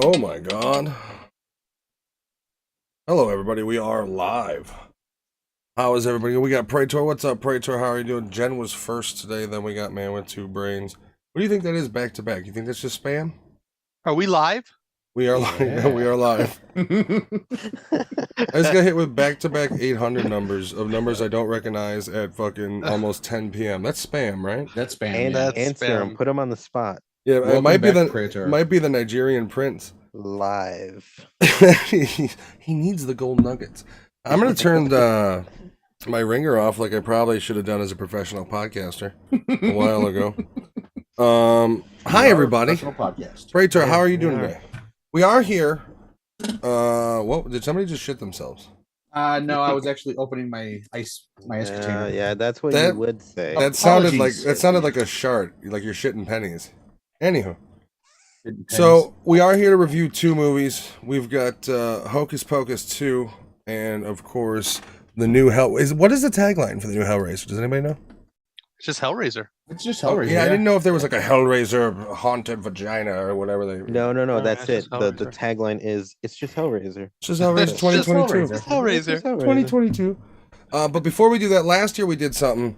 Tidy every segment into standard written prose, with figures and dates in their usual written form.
Oh my god. Hello everybody, we are live. How is everybody? We got Praetor. What's up, Praetor? How are you doing? Jen was first today, then we got Man with Two Brains. What do you think that is back to back? You think that's just spam? Are we live? We are live. Yeah. We are live. I just got hit with back-to-back 800 numbers of numbers I don't recognize at fucking almost 10 p.m. That's spam, right? That's spam. And That's answer spam. him. Put him on the spot. Yeah, Welcome it might be back, the Praetor. might be the Nigerian prince. Live. he needs the gold nuggets. I'm gonna turn my ringer off like I probably should have done as a professional podcaster a while ago. Hi everybody. Podcast. Praetor, how are you doing today? We are here. What did somebody just shit themselves? No, I was actually opening my ice container. Yeah, that's what That- you would say. That sounded like a shart, like you're shitting pennies. Anywho, so we are here to review two movies. We've got Hocus Pocus 2, and of course the new What is the tagline for the new Hellraiser? Does anybody know? It's just Hellraiser. It's just Hellraiser. Yeah, I didn't know if there was like a Hellraiser haunted vagina or whatever they. No, that's it's it. just The Hellraiser. tagline is it's just Hellraiser. It's just Hellraiser It's just 2022. It's Hellraiser. 2022. But before we do that, last year we did something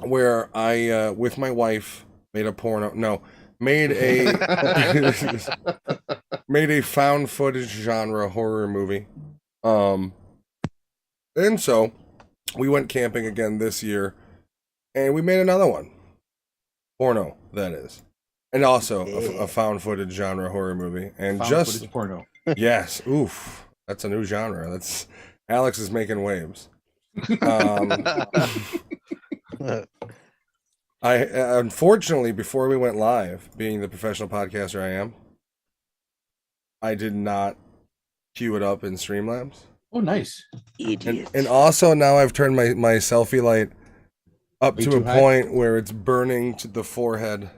where I, with my wife, made a porno. No, made a made a found footage genre horror movie. And so we went camping again this year, and we made another one. Porno, that is. And also a found footage genre horror movie. And Found just footage porno. yes, oof. That's a new genre. That's Alex is making waves. I unfortunately, before we went live, being the professional podcaster I am, I did not queue it up in Streamlabs. Oh, nice. Idiot. And also now I've turned my selfie light up Way to a too high? point where it's burning to the forehead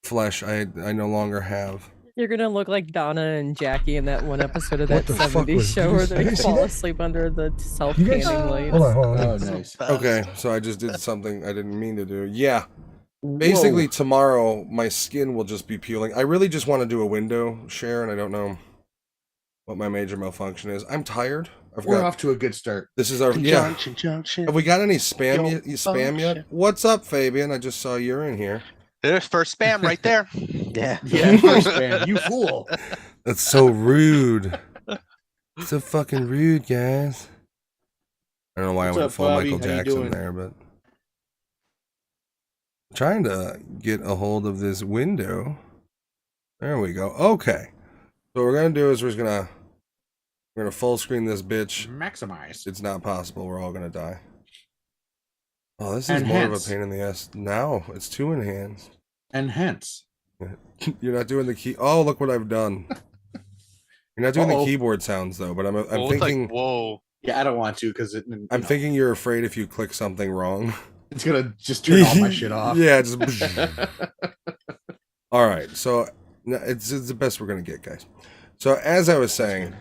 flesh I no longer have. You're gonna look like Donna and Jackie in that one episode of What that the fuck 70s was- show did where you they guys see fall that? asleep under the self-canning lights. Hold on. Oh, nice. Okay, so I just did something I didn't mean to do. Yeah. Basically, tomorrow, my skin will just be peeling. I really just want to do a window share, and I don't know what my major malfunction is. I'm tired. We're off to a good start. This is our... Yeah. Junction. Have we got any spam, Don't spam yet? function. What's up, Fabian? I just saw you're in here. There's first spam right there. Yeah. Yeah, first spam. You fool. That's so rude. So fucking rude, guys. I don't know why What's I went up, full Bobby? Michael How you Jackson doing? there, but... Trying to get a hold of this window. There we go. Okay. So what we're gonna do is we're gonna full screen this bitch. Maximize. It's not possible. We're all gonna die. Oh, this is Enhance. more of a pain in the ass. Now it's two enhanced. And hence. You're not doing the key. Oh, look what I've done. You're not doing the Uh-oh. keyboard sounds though. But I'm Well, it's thinking. like, whoa. Yeah, I don't want to because I'm thinking you're afraid if you click something wrong. it's gonna just turn all my shit off. Yeah, just. All right, so it's the best we're gonna get, guys. So as I was saying,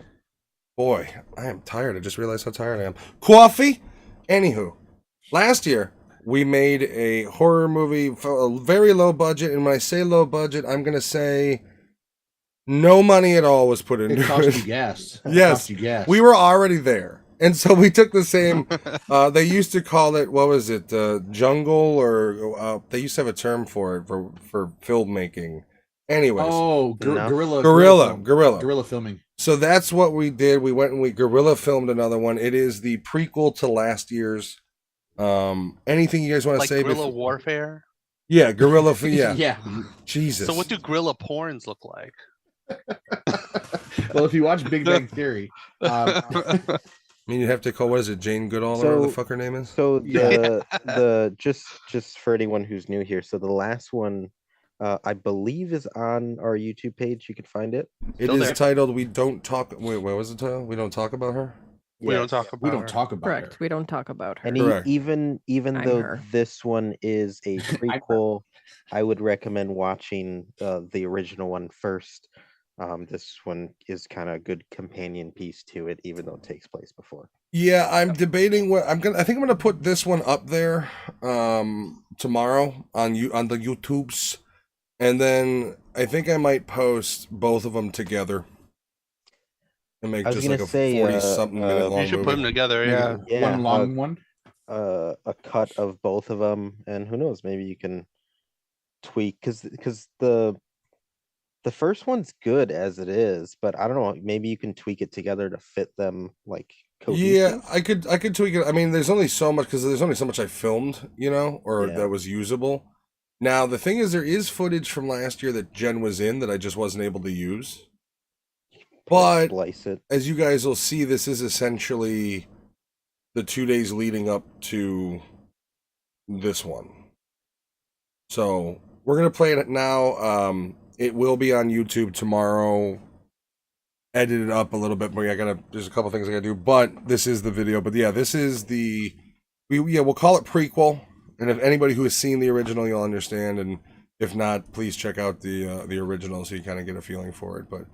boy, I am tired. I just realized how tired I am. Coffee. Anywho, last year we made a horror movie for a very low budget, and when I say low budget, I'm gonna say no money at all was put into It cost it. you gas. It Yes, cost you gas. we were already there, and so we took the same. They used to call it, what was it, jungle, or they used to have a term for it for filmmaking. Anyways, Oh, Enough. guerrilla filming. so that's what we did. We went and we guerrilla filmed another one. It is the prequel to last year's. Anything you guys want to Like say? guerrilla warfare. Yeah, guerrilla. Yeah, Yeah. Jesus. So what do guerrilla porns look like? Well, if you watch Big Bang Theory, I mean, you have to call, what is it, Jane Goodall, or whatever the fuck her name is? So Yeah. the just for anyone who's new here, so the last one I believe is on our YouTube page. You can find it. It Still is there. titled "We Don't Talk." Wait, what was the title? We don't talk about her. We don't Yes. talk about we don't her. talk about Correct. her. We don't talk about her. And Correct. even I'm though her. this one is a prequel, I would recommend watching the original one first. This one is kind of a good companion piece to it, even though it takes place before. Yeah, I'm debating what I think I'm gonna put this one up there tomorrow on the YouTubes, And then I think I might post both of them together and make I was just gonna like a say, 40-something minute long You should put them movie. together. Maybe Yeah. Yeah, one long one. a cut of both of them, and who knows, maybe you can tweak because the first one's good as it is, but I don't know, maybe you can tweak it together to fit them like Yeah, cohesive. I could tweak it. I mean, there's only so much because there's only so much I filmed, or Yeah. that was usable. Now the thing is, there is footage from last year that Jen was in that I just wasn't able to use. But Splice it. as you guys will see, this is essentially the 2 days leading up to this one. So we're gonna play it now. It will be on YouTube tomorrow. Edited up a little bit more. There's a couple things I gotta do, but this is the video. But yeah, this is we'll call it prequel. And if anybody who has seen the original, you'll understand. And if not, please check out the original so you kind of get a feeling for it. But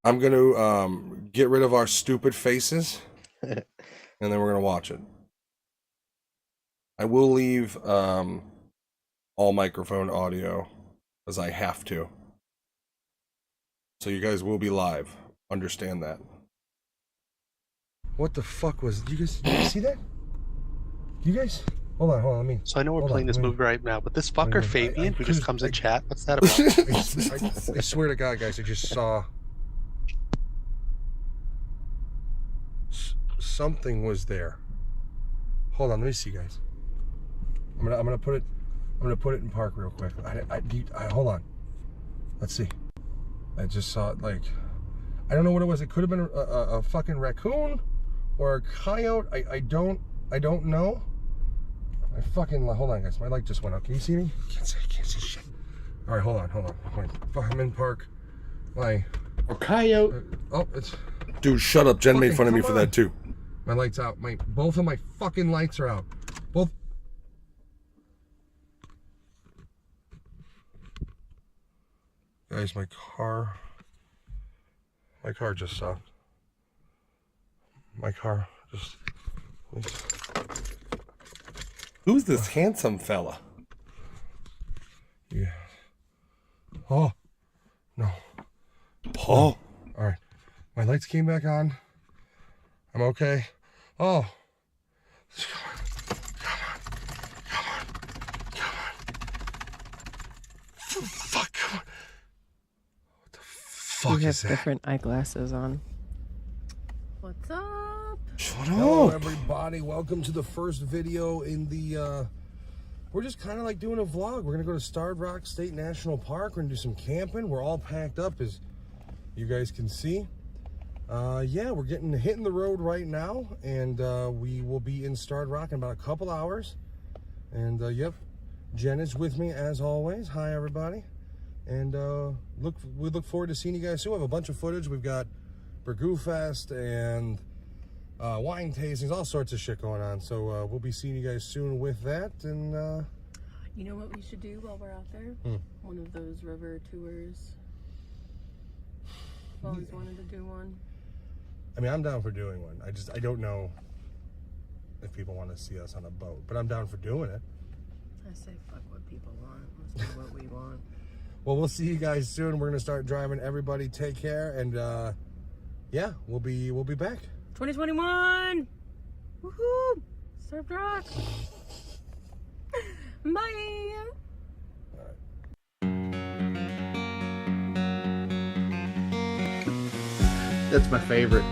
I'm gonna get rid of our stupid faces, and then we're gonna watch it. I will leave all microphone audio as I have to. So you guys will be live. Understand that. What the fuck was... Did you guys see that? You guys? Hold on, let me... So I know we're Hold playing on, this let me- movie right now, but this fucker I Fabian who just could've- comes in I- chat, what's that about? I swear to God, guys, I just saw... Something was there. Hold on, let me see, guys. I'm gonna put it in park real quick. Hold on. Let's see. I just saw it, like, I don't know what it was. It could have been a fucking raccoon or a coyote. I don't know. Hold on, guys. My light just went out. Can you see me? I can't see shit. All right, hold on. I'm in park. My Or coyote. it's. Dude, shut up. Jen made Fucking fun of me come for on. that too. My light's out. Both of my fucking lights are out. Both. Guys, my car just stopped. My car just... Who's this handsome fella? Yeah. Oh. No. Oh. All right. My lights came back on. I'm okay. Oh. Come on. Fuck. Come on. What the fuck You is have that? different eyeglasses on. What's up? Shut Hello, everybody. Welcome to the first video in the, we're just kind of like doing a vlog. We're going to go to Starved Rock State National Park. We're going to do some camping. We're all packed up, as you guys can see. Yeah, we're hitting the road right now, and we will be in Starved Rock in about a couple hours. And, yep, Jen is with me, as always. Hi, everybody. And we look forward to seeing you guys soon. We have a bunch of footage. We've got Burgoo Fest and wine tastings, all sorts of shit going on. So we'll be seeing you guys soon with that. And you know what we should do while we're out there? One of those river tours. I've always wanted to do one. I mean, I'm down for doing one. I don't know if people want to see us on a boat, but I'm down for doing it. I say fuck what people want. Let's do what we want. Well, we'll see you guys soon. We're gonna start driving. Everybody, take care, and yeah, we'll be back. 2021! Woohoo! Starved Rock! Bye! That's my favorite.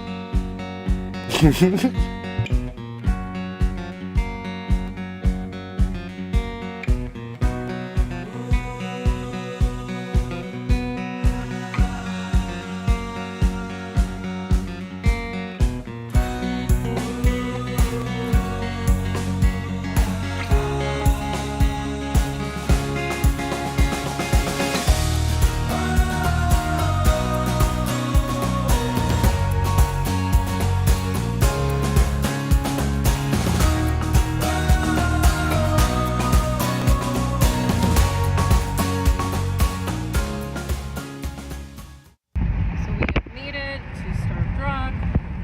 So we have made it to Starved Rock,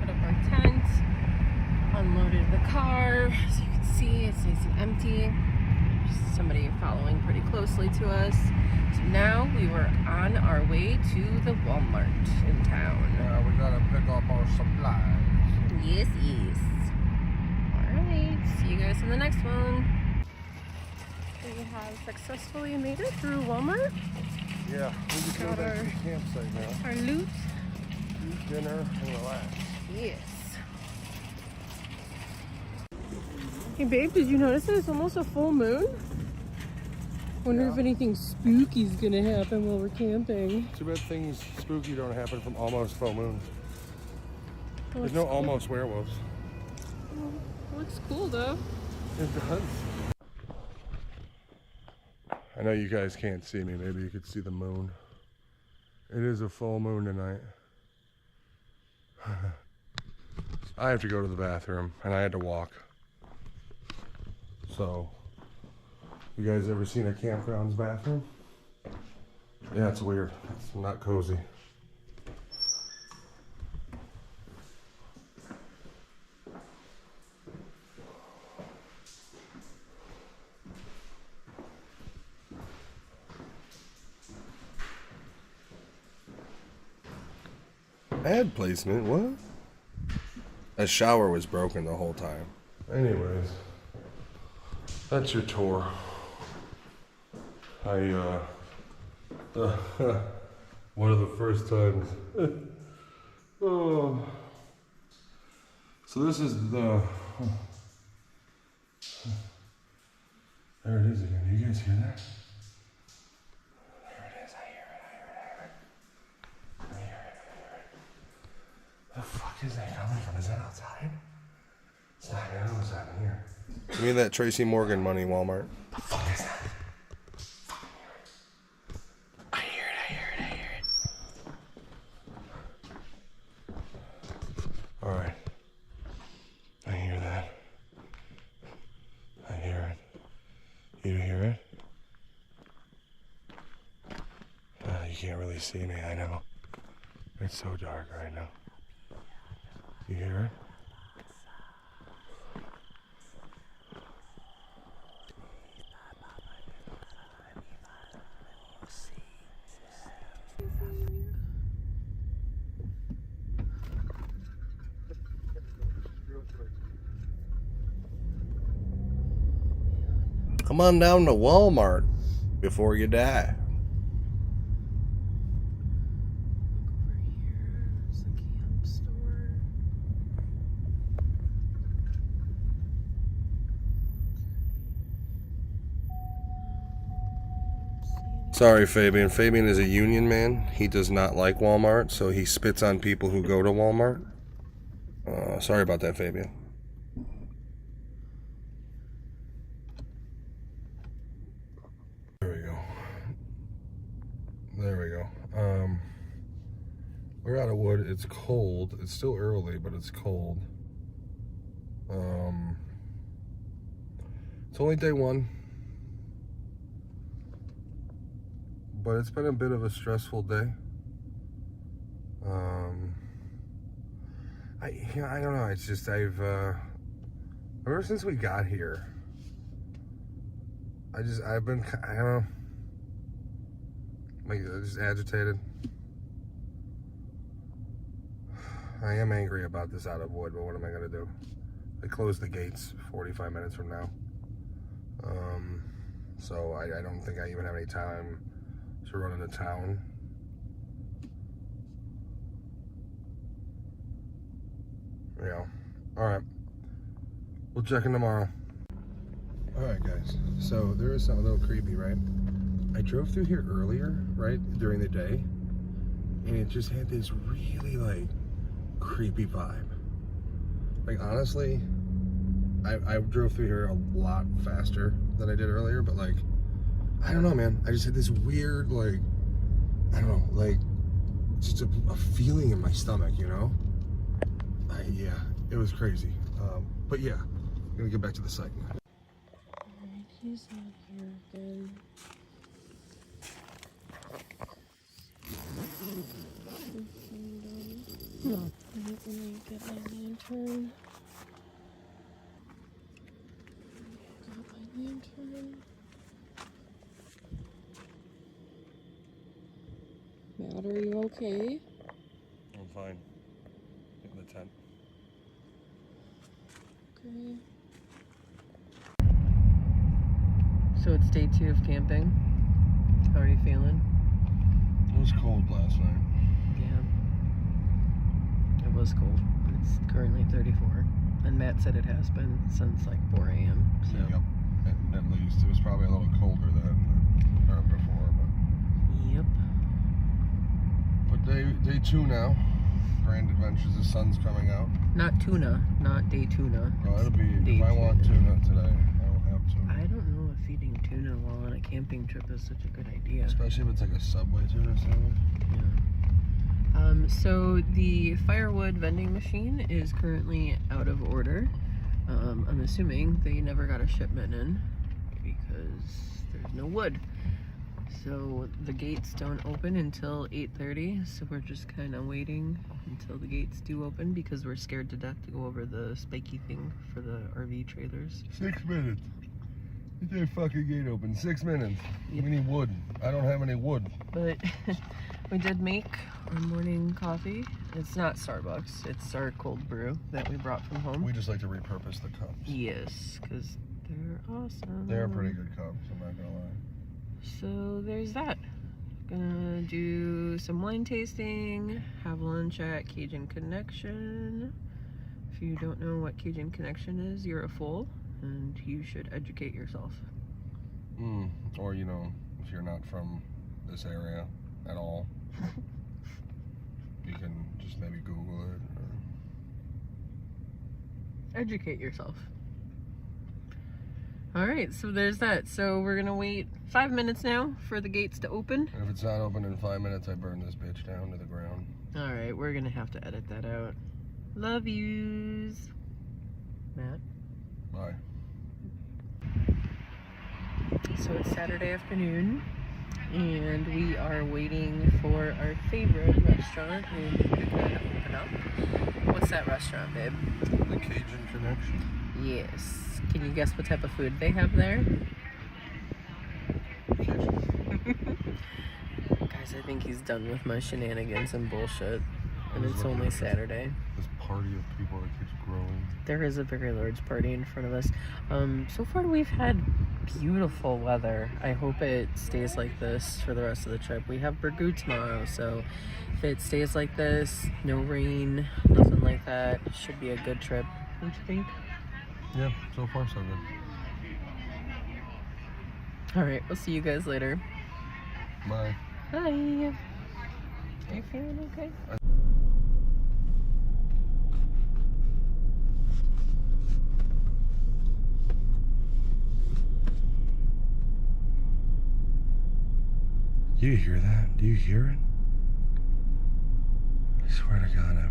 put up our tent, unloaded the car. As you can see, it's nice and empty. somebody following pretty closely to us. So now we were on our way to the Walmart in town. Yeah, we gotta pick up our supplies. Yes, yes. Alright, see you guys in the next one. We have successfully made it through Walmart. Yeah, we just go Got back to our- the campsite now. Our loot. Eat dinner and relax. Yes. Hey babe, did you notice that it's almost a full moon? Wonder if anything spooky's gonna happen while we're camping. Too bad things spooky don't happen from almost full moon. Oh, There's no almost werewolves. looks cool though. It does. I know you guys can't see me. Maybe you could see the moon. It is a full moon tonight. I have to go to the bathroom and I had to walk. So, you guys ever seen a campground's bathroom? Yeah, it's weird. It's not cozy. Ad placement, what? A shower was broken the whole time. Anyways, that's your tour. One of the first times. Oh. So this is the. There it is again. Do you guys hear that? There it is. I hear it. The fuck is that coming from? Is that outside? It's not. I don't know what's happening here. Give me that Tracy Morgan money, Walmart. The fuck is that? I hear it. Alright. I hear that. I hear it. You hear it? You can't really see me, I know. It's so dark right now. You hear it? Come on down to Walmart before you die. There's the camp store. Sorry, Fabian. Fabian is a union man. He does not like Walmart, so he spits on people who go to Walmart. Sorry about that, Fabian. There we go. We're out of wood. It's cold. It's still early, but it's cold. It's only day one. But it's been a bit of a stressful day. I don't know. It's just ever since we got here, I've been, I don't know, like just agitated. I am angry about this out of wood, but what am I gonna do? They closed the gates 45 minutes from now. So I don't think I even have any time to run into town. Yeah. Alright. We'll check in tomorrow. Alright guys, so there is something a little creepy, right? I drove through here earlier, right, during the day, and it just had this really, like, creepy vibe. Like, honestly, I drove through here a lot faster than I did earlier, but, like, I don't know, man. I just had this weird, like, I don't know, like, just a feeling in my stomach, you know? Yeah, it was crazy. But yeah, I'm gonna get back to the site. Alright, he's not here again. No. Let me get my lantern. Got my lantern. Dad, are you okay? I'm fine. Get in the tent. Okay. So it's day 2 of camping. How are you feeling? It was cold last night. Yeah. It was cold. It's currently 34. And Matt said it has been since like 4 a.m. So. Yep. At least. It was probably a little colder than before, but day 2 now. Grand Adventures, the sun's coming out. Not tuna, not day tuna. Oh, it'll be, Day if I want tuna today, I will have tuna. I don't know if eating tuna while on a camping trip is such a good idea. Especially if it's like a Subway tuna sandwich. Yeah. So the firewood vending machine is currently out of order. I'm assuming they never got a shipment in because there's no wood. So the gates don't open until 8:30, so we're just kind of waiting until the gates do open because we're scared to death to go over the spiky thing for the RV trailers. 6 minutes. Get that fucking gate open. 6 minutes. Yep. We need wood. I don't have any wood. But we did make our morning coffee. It's not Starbucks, it's our cold brew that we brought from home. We just like to repurpose the cups. Yes, because they're awesome. They're pretty good cups, I'm not gonna lie. So there's that. Gonna do some wine tasting, have lunch at Cajun Connection. If you don't know what Cajun Connection is, you're a fool and you should educate yourself. Or, you know, if you're not from this area at all, you can just maybe Google it. Or... Educate yourself. Alright, so there's that. So we're gonna wait 5 minutes now for the gates to open. And if it's not open in 5 minutes, I burn this bitch down to the ground. Alright, we're gonna have to edit that out. Love yous. Matt? Bye. So it's Saturday afternoon, and we are waiting for our favorite restaurant in Utica to open up. What's that restaurant, babe? The Cajun Connection. Yes. Can you guess what type of food they have there? Guys, I think he's done with my shenanigans and bullshit. And it's only Saturday. This party of people that keeps growing. There is a very large party in front of us. So far we've had beautiful weather. I hope it stays like this for the rest of the trip. We have Burgoo tomorrow, so if it stays like this, no rain, nothing like that, it should be a good trip. Don't you think? Yeah, so far so good. Alright, we'll see you guys later. Bye. Bye. Are you feeling okay? Do you hear that? Do you hear it? I swear to God, I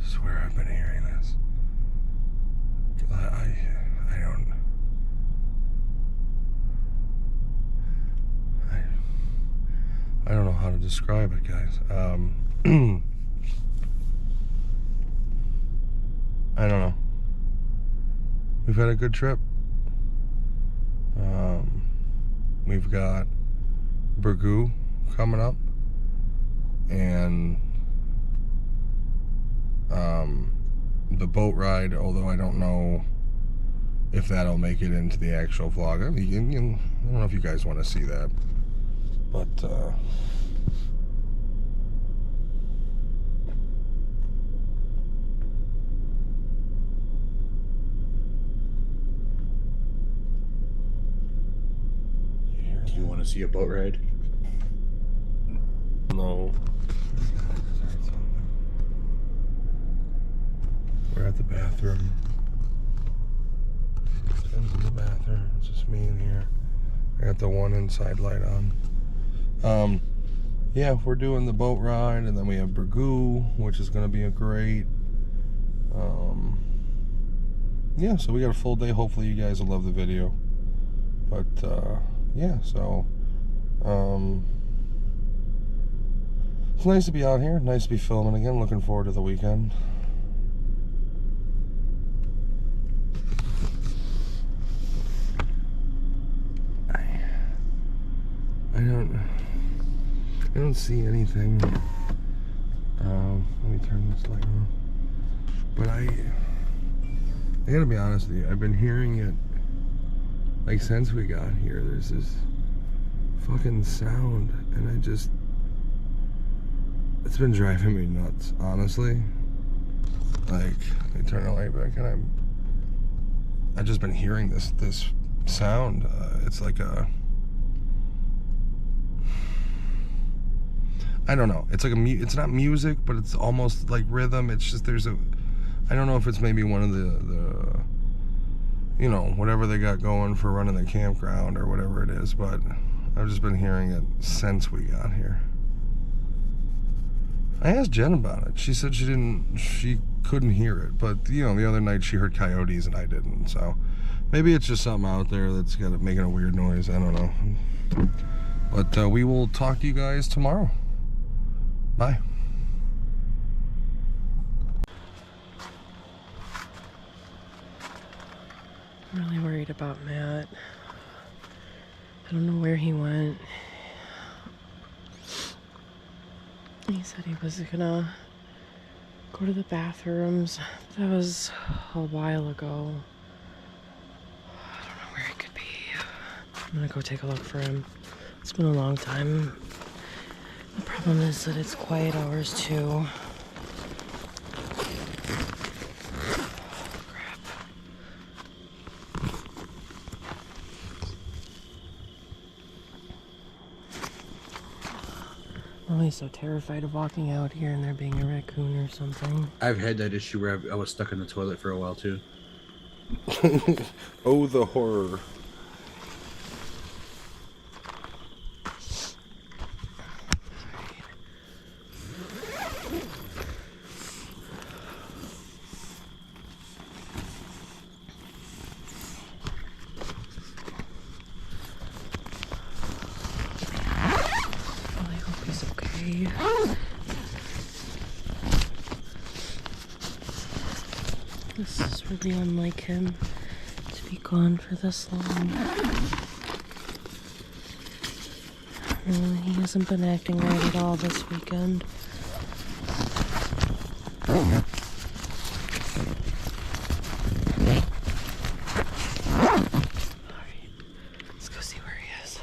swear I've been hearing this. I don't know how to describe it, guys. I don't know. We've had a good trip. We've got Burgoo coming up, and the boat ride, although I don't know if that'll make it into the actual vlog. I don't know if you guys want to see that, but Do you want to see a boat ride? no. We're at the bathroom. Tim's in the bathroom. It's just me in here. I got the one inside light on. Yeah, we're doing the boat ride, and then we have Burgoo, which is going to be a great. Yeah, so we got a full day. Hopefully, you guys will love the video. But yeah, so it's nice to be out here. Nice to be filming again. Looking forward to the weekend. I don't. I don't see anything. Let me turn this light on. But I gotta be honest with you, I've been hearing it like since we got here. There's this fucking sound, and it's been driving me nuts, honestly. Like, let me turn the light back, and I've just been hearing this sound. It's like I don't know. It's like it's not music, but it's almost like rhythm. It's just I don't know if it's maybe one of the you know, whatever they got going for running the campground or whatever it is, but I've just been hearing it since we got here. I asked Jen about it. She said she couldn't hear it, but you know, the other night she heard coyotes and I didn't, so maybe it's just something out there that's got it making a weird noise. I don't know. But we will talk to you guys tomorrow. Bye. I'm really worried about Matt. I don't know where he went. He said he was gonna go to the bathrooms. That was a while ago. I don't know where he could be. I'm gonna go take a look for him. It's been a long time. The problem is that it's quiet hours too. Crap. I'm always so terrified of walking out here and there being a raccoon or something. I've had that issue where I was stuck in the toilet for a while too. Oh, the horror. This is really unlike him to be gone for this long. He hasn't been acting right at all this weekend. Alright, let's go see where he is.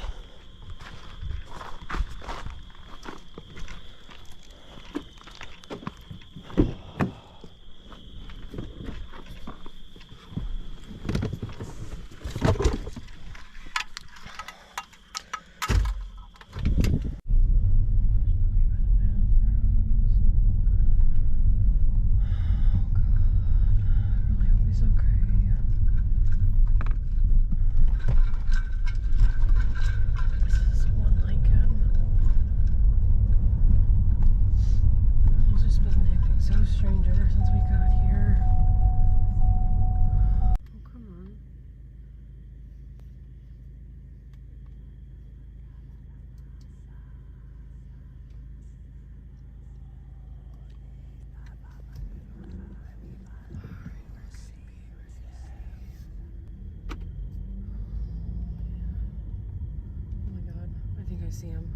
I see him.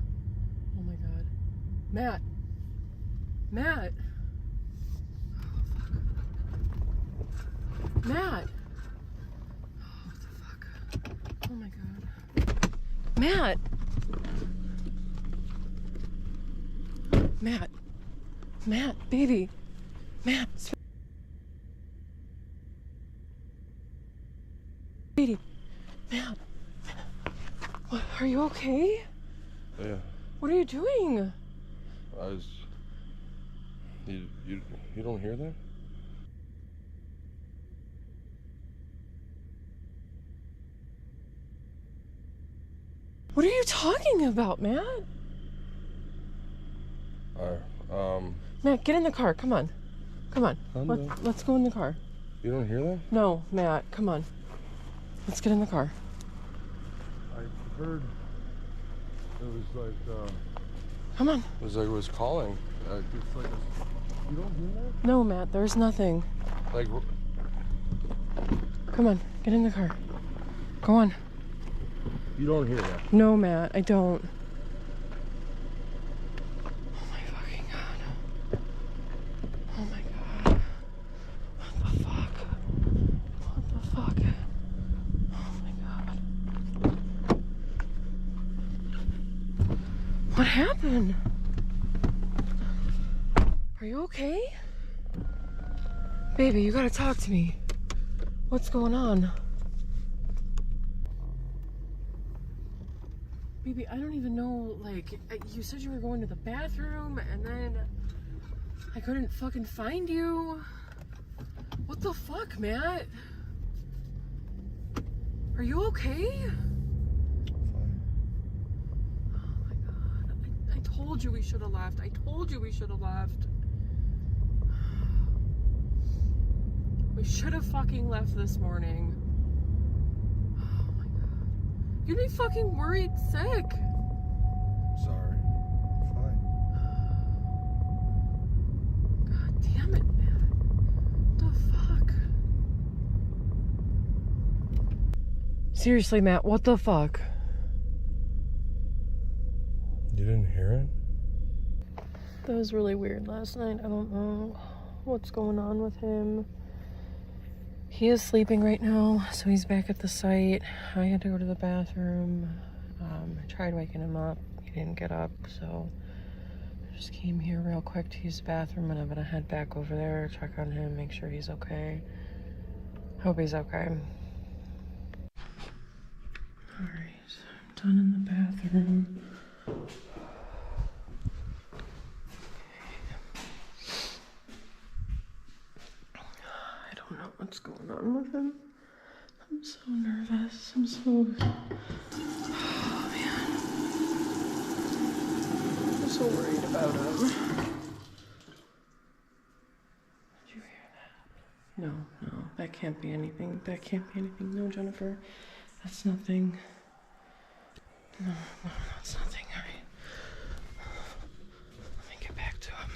Oh my god. Matt! Matt! Oh, fuck. Matt! Oh, what the fuck? Oh my god. Matt! Matt! Matt, baby! Matt! Sweetie! Matt! What, are you okay? Yeah. What are you doing? You don't hear that? What are you talking about, Matt? Matt, get in the car. Come on. Come on. Let's go in the car. You don't hear that? No, Matt. Come on. Let's get in the car. I heard it was like, Come on. It was like it was calling. It's like you don't hear that? No, Matt. There's nothing. Like, come on. Get in the car. Go on. you don't hear that? No, Matt. I don't. happened? Are you okay? Baby, you gotta talk to me. What's going on? Baby, I don't even know, like, you said you were going to the bathroom, and then I couldn't fucking find you. What the fuck, Matt? Are you okay? Oh my god. I told you we should have left. I told you we should have left. We should have fucking left this morning. Oh my god. You'd be fucking worried sick. Sorry. Fine. God damn it, man. What the fuck? Seriously, Matt, what the fuck? You didn't hear it? That was really weird last night. I don't know what's going on with him. He is sleeping right now, so he's back at the site. I had to go to the bathroom. I tried waking him up. He didn't get up, so I just came here real quick to use the bathroom, and I'm gonna head back over there, check on him, make sure he's okay. Hope he's okay. Alright, I'm done in the bathroom. I don't know what's going on with him. I'm so nervous. I'm so... Oh, man. I'm so worried about him. Did you hear that? No, that can't be anything. That can't be anything. No, Jennifer. That's nothing. No, that's nothing. All right. Let me get back to him.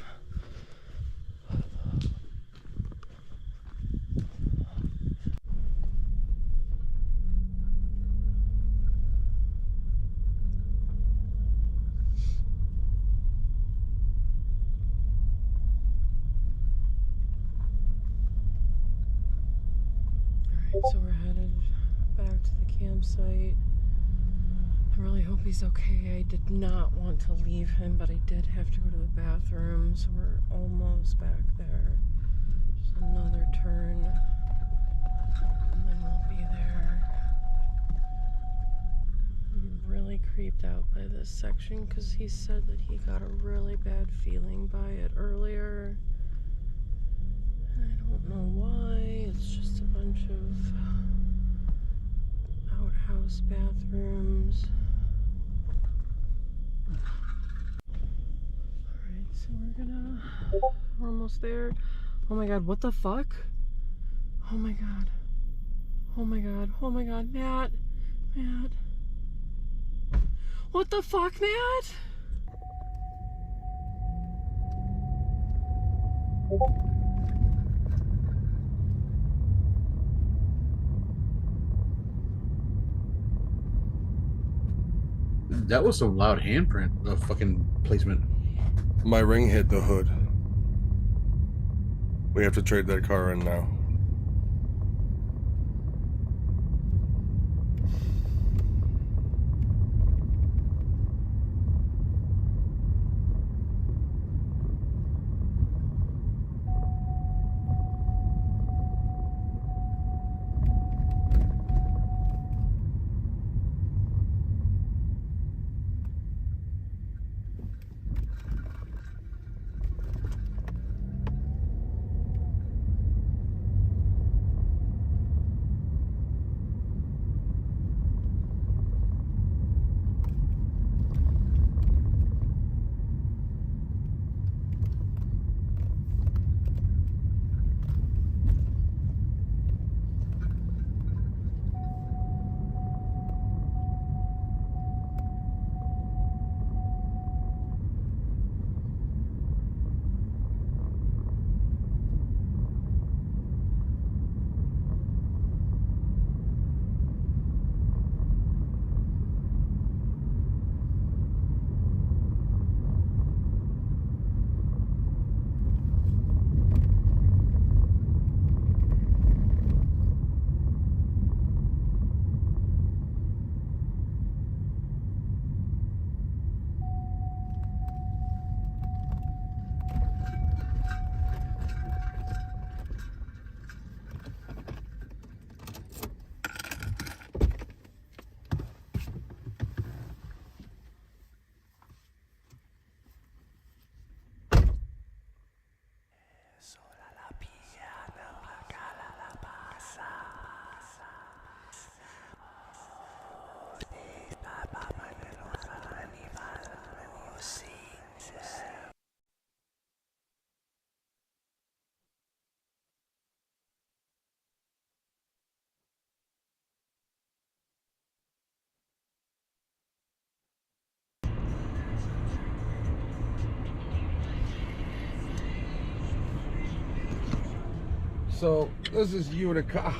Alright, so we're headed back to the campsite. I really hope he's okay. I did not want to leave him, but I did have to go to the bathroom, so we're almost back there. Just another turn, and then we'll be there. I'm really creeped out by this section because he said that he got a really bad feeling by it earlier. And I don't know why. It's just a bunch of outhouse bathrooms. Alright, so we're almost there. Oh my god, what the fuck? Oh my god. Oh my god. Oh my god, Matt. Matt. What the fuck, Matt? That was some loud handprint of fucking placement. My ring hit the hood. We have to trade that car in now. So this is Utica.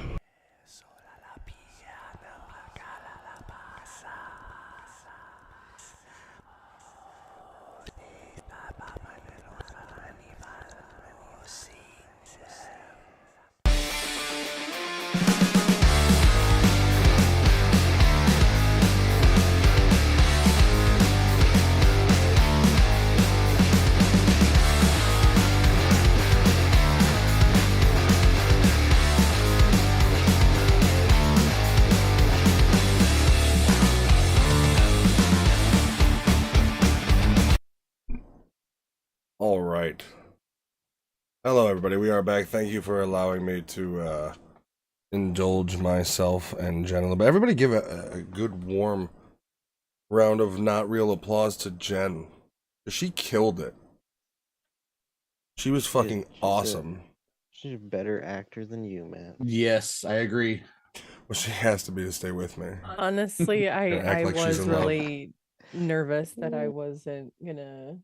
All right. Hello, everybody. We are back. Thank you for allowing me to indulge myself and Jen a little bit. Everybody give a good, warm round of not real applause to Jen. She killed it. She was fucking awesome. She's a better actor than you, Matt. Yes, I agree. Well, she has to be to stay with me. Honestly, Gonna act I like she's was in love. really nervous that I wasn't gonna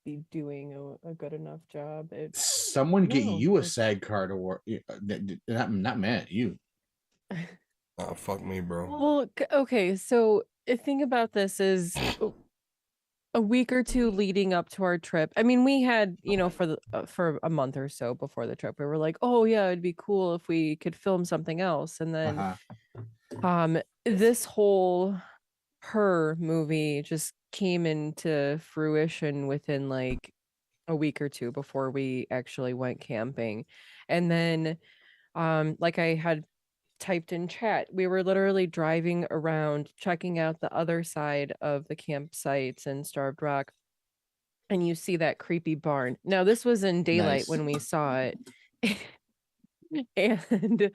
be doing a good enough job. Someone get No, you a it's- SAG card award. Not Matt, you. Oh, fuck me, bro. Well, okay, so the thing about this is a week or two leading up to our trip. I mean, we had, for a month or so before the trip, we were like, "Oh yeah, it'd be cool if we could film something else." And then this whole Her movie just came into fruition within like a week or two before we actually went camping. And then like I had typed in chat, we were literally driving around checking out the other side of the campsites in Starved Rock, and you see that creepy barn. Now this was in daylight Nice. when we saw it. And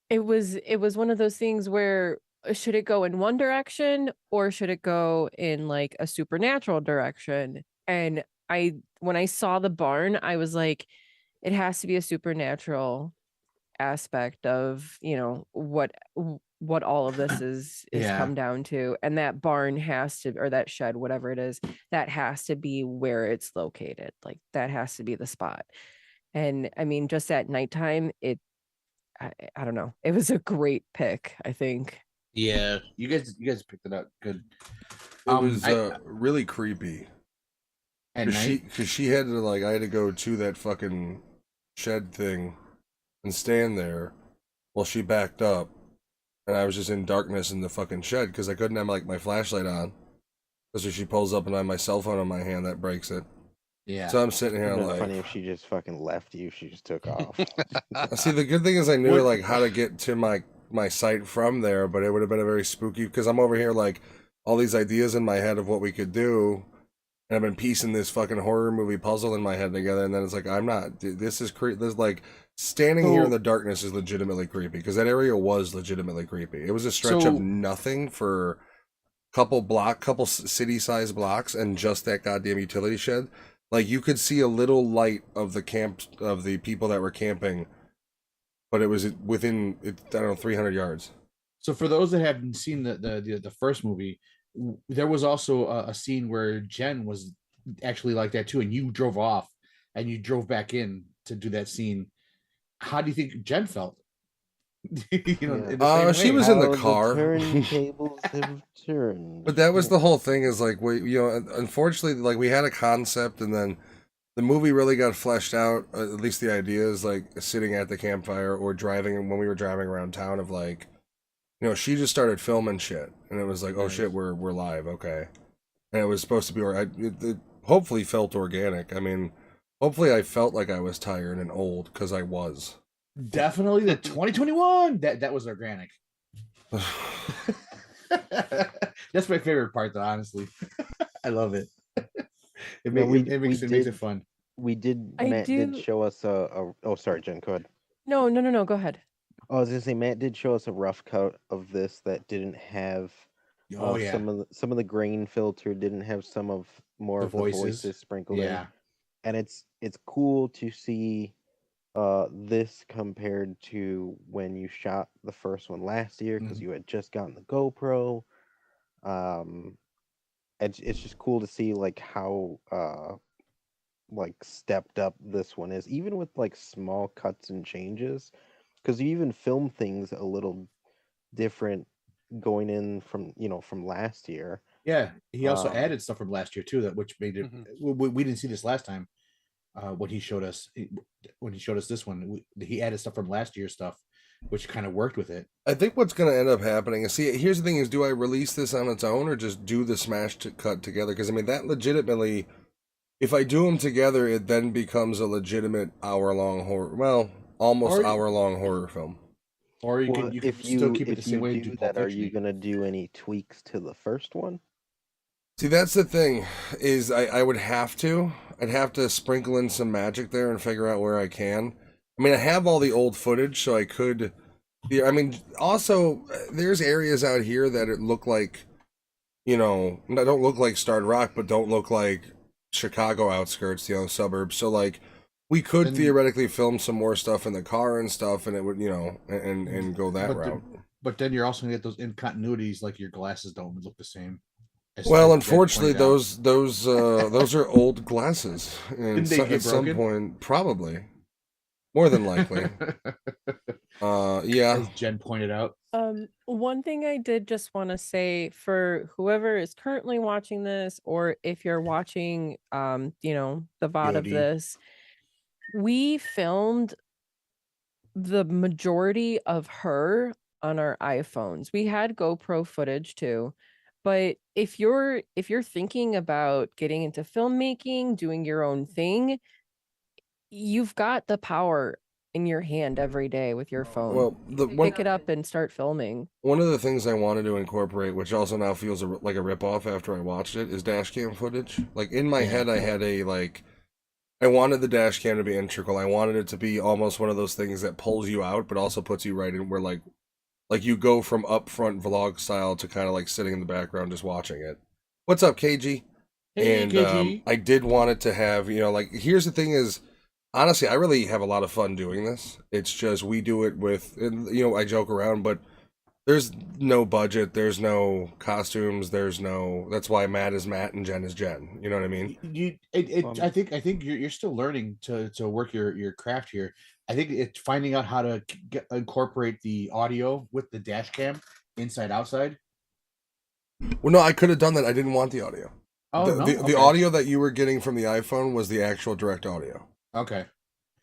it was one of those things where should it go in one direction or should it go in like a supernatural direction? And when I saw the barn, I was like, it has to be a supernatural aspect of, what all of this is Yeah. come down to. And that barn has to, or that shed, whatever it is, that has to be where it's located. Like that has to be the spot. And I mean, just at nighttime, I don't know. It was a great pick, I think. Yeah, you guys picked it up good. It was really creepy. At Cause night. she had to I had to go to that fucking shed thing and stand there while she backed up, and I was just in darkness in the fucking shed because I couldn't have my flashlight on. Because if she pulls up and I have my cell phone in my hand, that breaks it. Yeah. So I'm sitting here It'd like, been funny if she just fucking left you. She just took off. see, the good thing is I knew how to get to my site from there, but it would have been a very spooky because I'm over here all these ideas in my head of what we could do, and I've been piecing this fucking horror movie puzzle in my head together, and then it's I'm not. This is creepy. This standing here in the darkness is legitimately creepy because that area was legitimately creepy. It was a stretch of nothing for couple city-sized blocks, and just that goddamn utility shed. You could see a little light of the camp of the people that were camping, but it was within I don't know 300 yards. So for those that haven't seen the first movie, there was also a scene where Jen was actually like that too, and you drove off and you drove back in to do that scene. How do you think Jen felt? In the same she way. was in the How car. turntables have turned. But that was the whole thing is unfortunately, we had a concept, and then the movie really got fleshed out, at least the ideas, sitting at the campfire or driving when we were driving around town of she just started filming shit, and it was oh shit, we're live, okay. And it was supposed to be, it hopefully felt organic. I mean, hopefully I felt like I was tired and old, because I was. Definitely the 2021. That was organic. That's my favorite part, though. Honestly, I love it. It makes it fun. Matt did show us oh, sorry, Jen, go ahead. No, go ahead. I was gonna say Matt did show us a rough cut of this that didn't have some of the grain filter, didn't have some of more of the voices sprinkled in. And it's cool to see this compared to when you shot the first one last year, because you had just gotten the GoPro. It's just cool to see how like stepped up this one is, even with like small cuts and changes, because you even film things a little different going in from from last year. Yeah, he also Um, added stuff from last year too, that which made it. We didn't see this last time. When he showed us this one, he added stuff from last year's stuff, which kind of worked with it. I think what's going to end up happening is, see, here's the thing: is do I release this on its own or just do the smash to cut together? Because I mean, that legitimately, if I do them together, it then becomes a legitimate hour-long horror. Well, almost Or- hour-long horror film. Or you well, can if still keep it the if same you way. do that, are you gonna do any tweaks to the first one? See, that's the thing, is I would have to. I'd have to sprinkle in some magic there and figure out where I can. I mean, I have all the old footage, so I could. I mean, also, there's areas out here that it look like, don't look like Starred Rock, but don't look like Chicago outskirts, suburbs. So, like, we could Then- theoretically film some more stuff in the car and stuff, and it would, and go that But route. But then you're also gonna get those incontinuities, like your glasses don't look the same. as Well, Jen unfortunately, pointed out. those are old glasses, and Didn't they get at some broken? point, probably, more than likely, yeah. As Jen pointed out. One thing I did just want to say for whoever is currently watching this, or if you're watching, the VOD of VOD. this, we filmed the majority of her on our iPhones. We had GoPro footage too. But if you're thinking about getting into filmmaking, doing your own thing, you've got the power in your hand every day with your phone. Well, Pick it up and start filming. one of the things I wanted to incorporate, which also now feels like a ripoff after I watched it, is dash cam footage. Like, in my head, I had I wanted the dash cam to be integral. I wanted it to be almost one of those things that pulls you out, but also puts you right in where, like you go from upfront vlog style to kind of like sitting in the background just watching it. What's up, KG? Hey, And KG. I did want it to have, here's the thing is, honestly, I really have a lot of fun doing this. It's just we do it with, I joke around, but there's no budget, there's no costumes, that's why Matt is Matt and Jen is Jen. You know what I mean? I think you're still learning to work your craft here. I think it's finding out how to incorporate the audio with the dash cam inside outside. Well, no, I could have done that. I didn't want the audio. Oh, no? The Okay. audio that you were getting from the iPhone was the actual direct audio. Okay.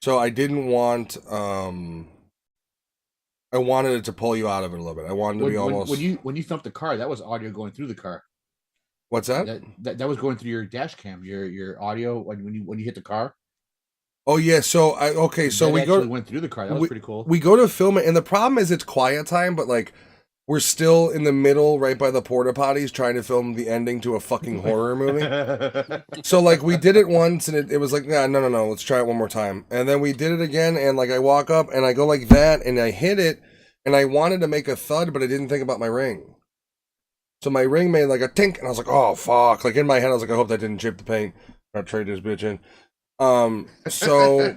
So I didn't want I wanted it to pull you out of it a little bit. I wanted to be almost. When you thumped the car, that was audio going through the car. What's that? That was going through your dash cam, your audio when you hit the car. Oh yeah, so That we actually went through the car. That was pretty cool. We go to film it, and the problem is it's quiet time, but like we're still in the middle, right by the porta potties, trying to film the ending to a fucking horror movie. So like we did it once, and it was like, no, let's try it one more time, and then we did it again, and like I walk up and I go like that, and I hit it, and I wanted to make a thud, but I didn't think about my ring. So my ring made like a tink, and I was like, oh fuck! Like in my head, I was like, I hope that didn't chip the paint. I'll trade this bitch in. So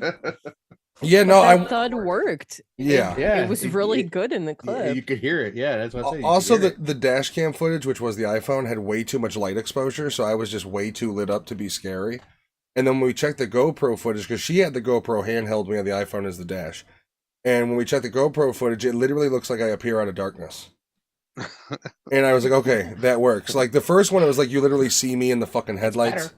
yeah, no, That thud worked. Yeah. It was really good in the clip. You could hear it. Yeah, that's what I said. Also, the dash cam footage, which was the iPhone, had way too much light exposure, so I was just way too lit up to be scary. And then when we checked the GoPro footage, because she had the GoPro handheld, we had the iPhone as the dash. And when we checked the GoPro footage, it literally looks like I appear out of darkness. And I was like, okay, that works. Like the first one, it was like you literally see me in the fucking headlights.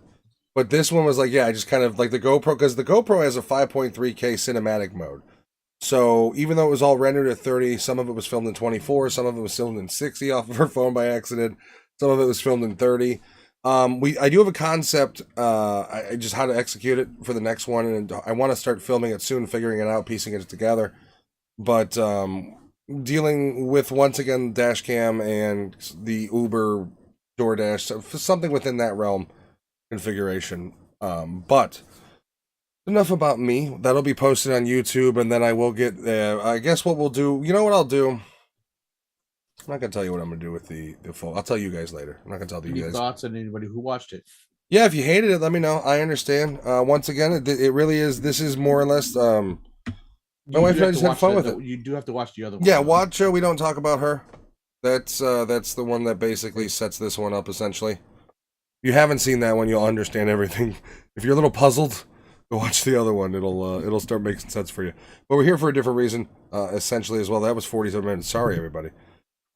But this one was like, yeah, I just kind of like the GoPro, because the GoPro has a 5.3K cinematic mode. So even though it was all rendered at 30, some of it was filmed in 24, some of it was filmed in 60 off of her phone by accident, some of it was filmed in 30. I do have a concept, I just how to execute it for the next one, and I want to start filming it soon, figuring it out, piecing it together. But dealing with, once again, dash cam and the Uber DoorDash, something within that realm configuration. But enough about me. That'll be posted on YouTube, and then I will get, I guess what we'll do, you know what I'll do? I'm not going to tell you what I'm going to do with the full. I'll tell you guys later. I'm not going to tell you guys. Any thoughts on anybody who watched it? Yeah, if you hated it, let me know. I understand. Once again, it really is, this is more or less, my wife and I just had fun with it. You do have to watch the other one. Yeah, watch We Don't Talk About Her. That's the one that basically sets this one up, essentially. you haven't seen that one, you'll understand everything. If you're a little puzzled, go watch the other one. It'll start making sense for you. But we're here for a different reason, essentially as well. That was 47 minutes. Sorry, everybody.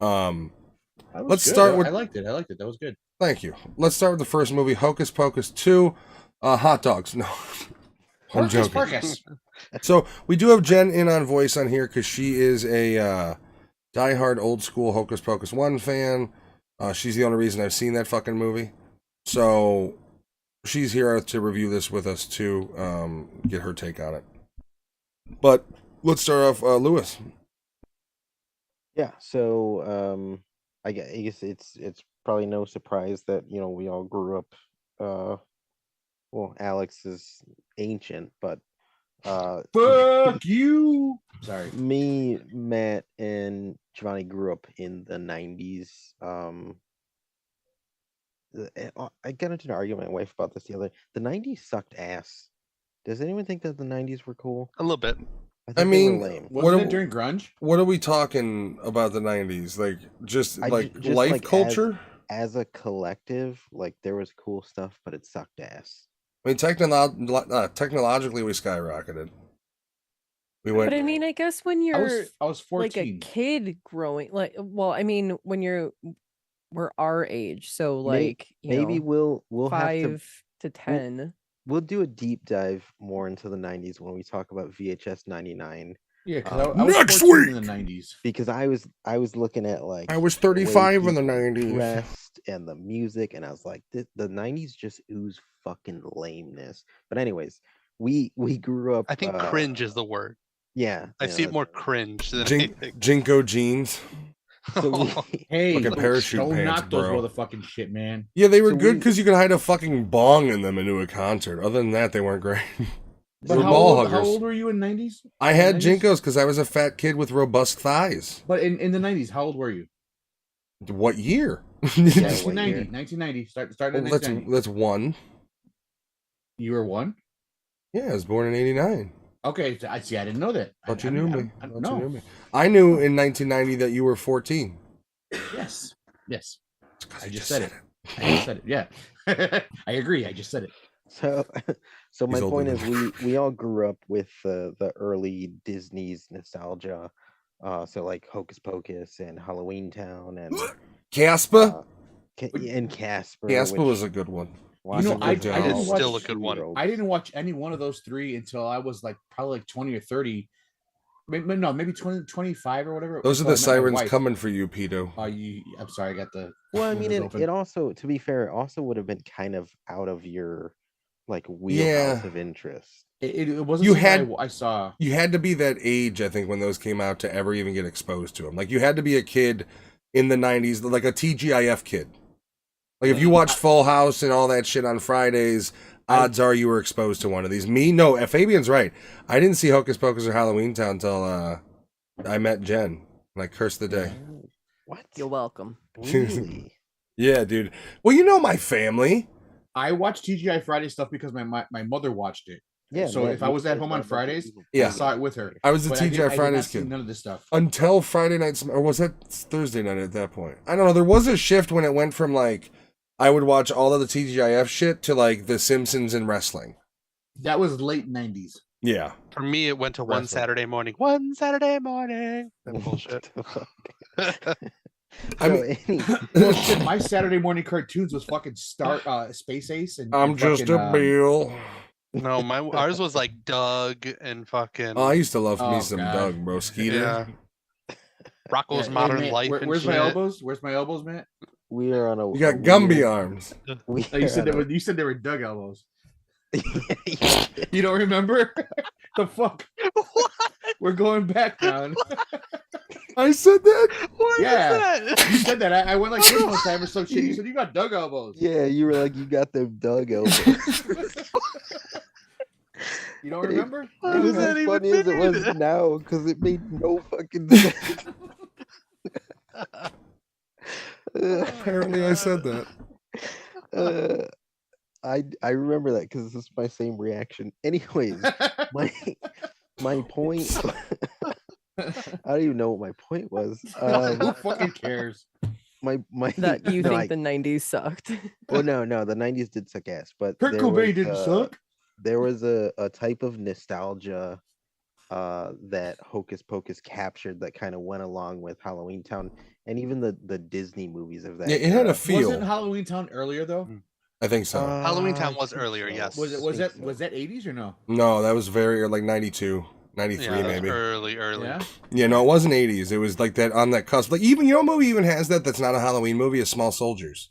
Let's start with. I liked it. That was good. Thank you. Let's start with the first movie, Hocus Pocus 2. Hot dogs. No, I'm joking. Hocus. So we do have Jen in on voice on here because she is a diehard old school Hocus Pocus 1 fan. She's the only reason I've seen that fucking movie. So she's here to review this with us to get her take on it. But let's start off, Lewis. Yeah, so I guess it's probably no surprise that we all grew up. Well, Alex is ancient, but fuck you. Sorry, me, Matt, and Giovanni grew up in the 90s. I got into an argument with my wife about this the other day. The 90s sucked ass. Does anyone think that the 90s were cool? A little bit. I think I they mean, were lame. wasn't it during grunge? What are we talking about the 90s? Like, just life like culture? As a collective, like there was cool stuff, but it sucked ass. I mean, technologically, we skyrocketed. We went. But I mean, I guess when you're I was 14. like a kid growing, when we're our age, so like maybe we'll have 5 to 10. We'll do a deep dive more into the 90s when we talk about VHS 99. Yeah, because I was Next 14 week! in the 90s. Because I was looking at like I was 35 in the people 90s. dressed and the music, and I was like, the 90s just ooze fucking lameness. But anyways, we grew up. I think cringe is the word. Yeah, I see it more cringe than anything. Jinko jeans. So Hey, Fucking parachute don't pants, knock those bro. motherfucking shit, man. Yeah, they were So good we- because you could hide a fucking bong in them into a concert. Other than that, they weren't great. But We're how ball old, huggers. how old were you in 90s? I had 90s? Jinkos because I was a fat kid with robust thighs. But in the 90s, how old were you? What year? Yeah, 1990. 1990. Start in Well, 1990. that's one. You were one? Yeah, I was born in '89. Okay, I see. I didn't know that. Thought you knew me. I Thought no. you knew me. I knew in 1990 that you were 14. Yes. Yes. It's 'cause I you just said it. I just said it. Yeah. I agree. I just said it. So my He's older point is than we all grew up with the early Disney's nostalgia. So like Hocus Pocus and Halloween Town and Casper? and Casper. Casper which was a good one. You know, I didn't It's watch. still a good one. I didn't watch any one of those three until I was like probably like 20 or 30. Maybe 20, 25 or whatever. Those are until I the met my sirens wife. coming for you, Pedo. I'm sorry, I got the. Well, I mean, windows open. it also, to be fair, it also would have been kind of out of your like wheelhouse of interest. It wasn't. You something had- I saw. You had to be that age, I think, when those came out to ever even get exposed to them. Like, you had to be a kid in the 90s, like a TGIF kid. Like, if you watched Full House and all that shit on Fridays, odds are you were exposed to one of these. Me? No, Fabian's right. I didn't see Hocus Pocus or Halloween Town until I met Jen. And I cursed the day. What? You're welcome. Really? Yeah, dude. Well, you know my family. I watched TGI Friday stuff because my mother watched it. Yeah. So man, if I you was at guys home got on a bunch of Fridays, people- Yeah. I saw it with her. I was a But TGI I did not Fridays see kid. None of this stuff. Until Friday night, or was that Thursday night at that point? I don't know. There was a shift when it went from like, I would watch all of the TGIF shit to like The Simpsons and wrestling. That was late 90s. Yeah. For me, it went to one Wrestling. Saturday morning. One Saturday morning. That bullshit. I mean- Well, shit, my Saturday morning cartoons was fucking Space Ace and I'm and just fucking, a Bill. No, ours was like Doug and fucking Oh, I used to love me Oh, some God. Doug, bro. Skeeter. yeah. yeah, Rocco's hey, Modern Matt, Life. and where's my shit. elbows? Where's my elbows, Matt? We are on a. You got Gumby arms. We Oh, you are said on you said they were Doug elbows. a- You don't remember? The fuck? What? We're going back now. I said that. What is Yeah. that? You said that. I went like this one time or some shit. You said you got Doug elbows. Yeah, you were like, you got them Doug elbows. You don't remember? It What was does that as even funny as it was mean? now because it made no fucking sense. Apparently, I said that. I remember that because this is my same reaction. Anyways, my point. I don't even know what my point was. Who fucking cares? my That you no, think the 90s sucked. well, no, the 90s did suck ass, but Kurt Cobain didn't suck. there was a type of nostalgia that Hocus Pocus captured that kind of went along with Halloween Town and even the Disney movies of that. Yeah, it had a era. feel. Wasn't Halloween Town earlier though? I think so. Halloween Town I was think earlier, so. yes. Was it? I Was think that? so. Was that 80s or no? No, that was very like 92, 93 Yeah, that's maybe. early. Yeah. Yeah, no, it wasn't 80s. It was like that on that cusp. Like even your movie even has that. That's not a Halloween movie. Is Small Soldiers.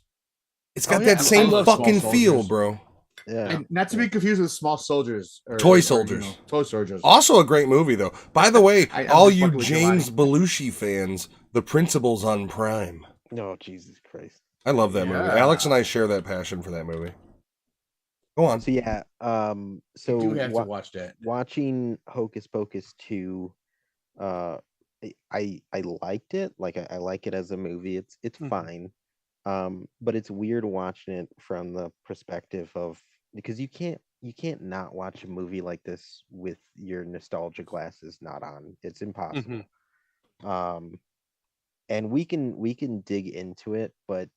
It's got Oh, yeah, that I same love Small fucking feel, Soldiers. bro. Yeah. And not to be confused with Small Soldiers. Or, Toy or, Soldiers. Toy Soldiers. Also a great movie though. By the way, I'm all just you fucking with you, James Lonnie. Belushi fans, The Principal's on Prime. No, Jesus Christ. I love that movie. Yeah. Alex and I share that passion for that movie. Go on. So yeah, so you do have to watch that. watching Hocus Pocus 2, I liked it. Like I like it as a movie. It's Mhm. fine. But it's weird watching it from the perspective of, because you can't not watch a movie like this with your nostalgia glasses not on. It's impossible. And we can dig into it, but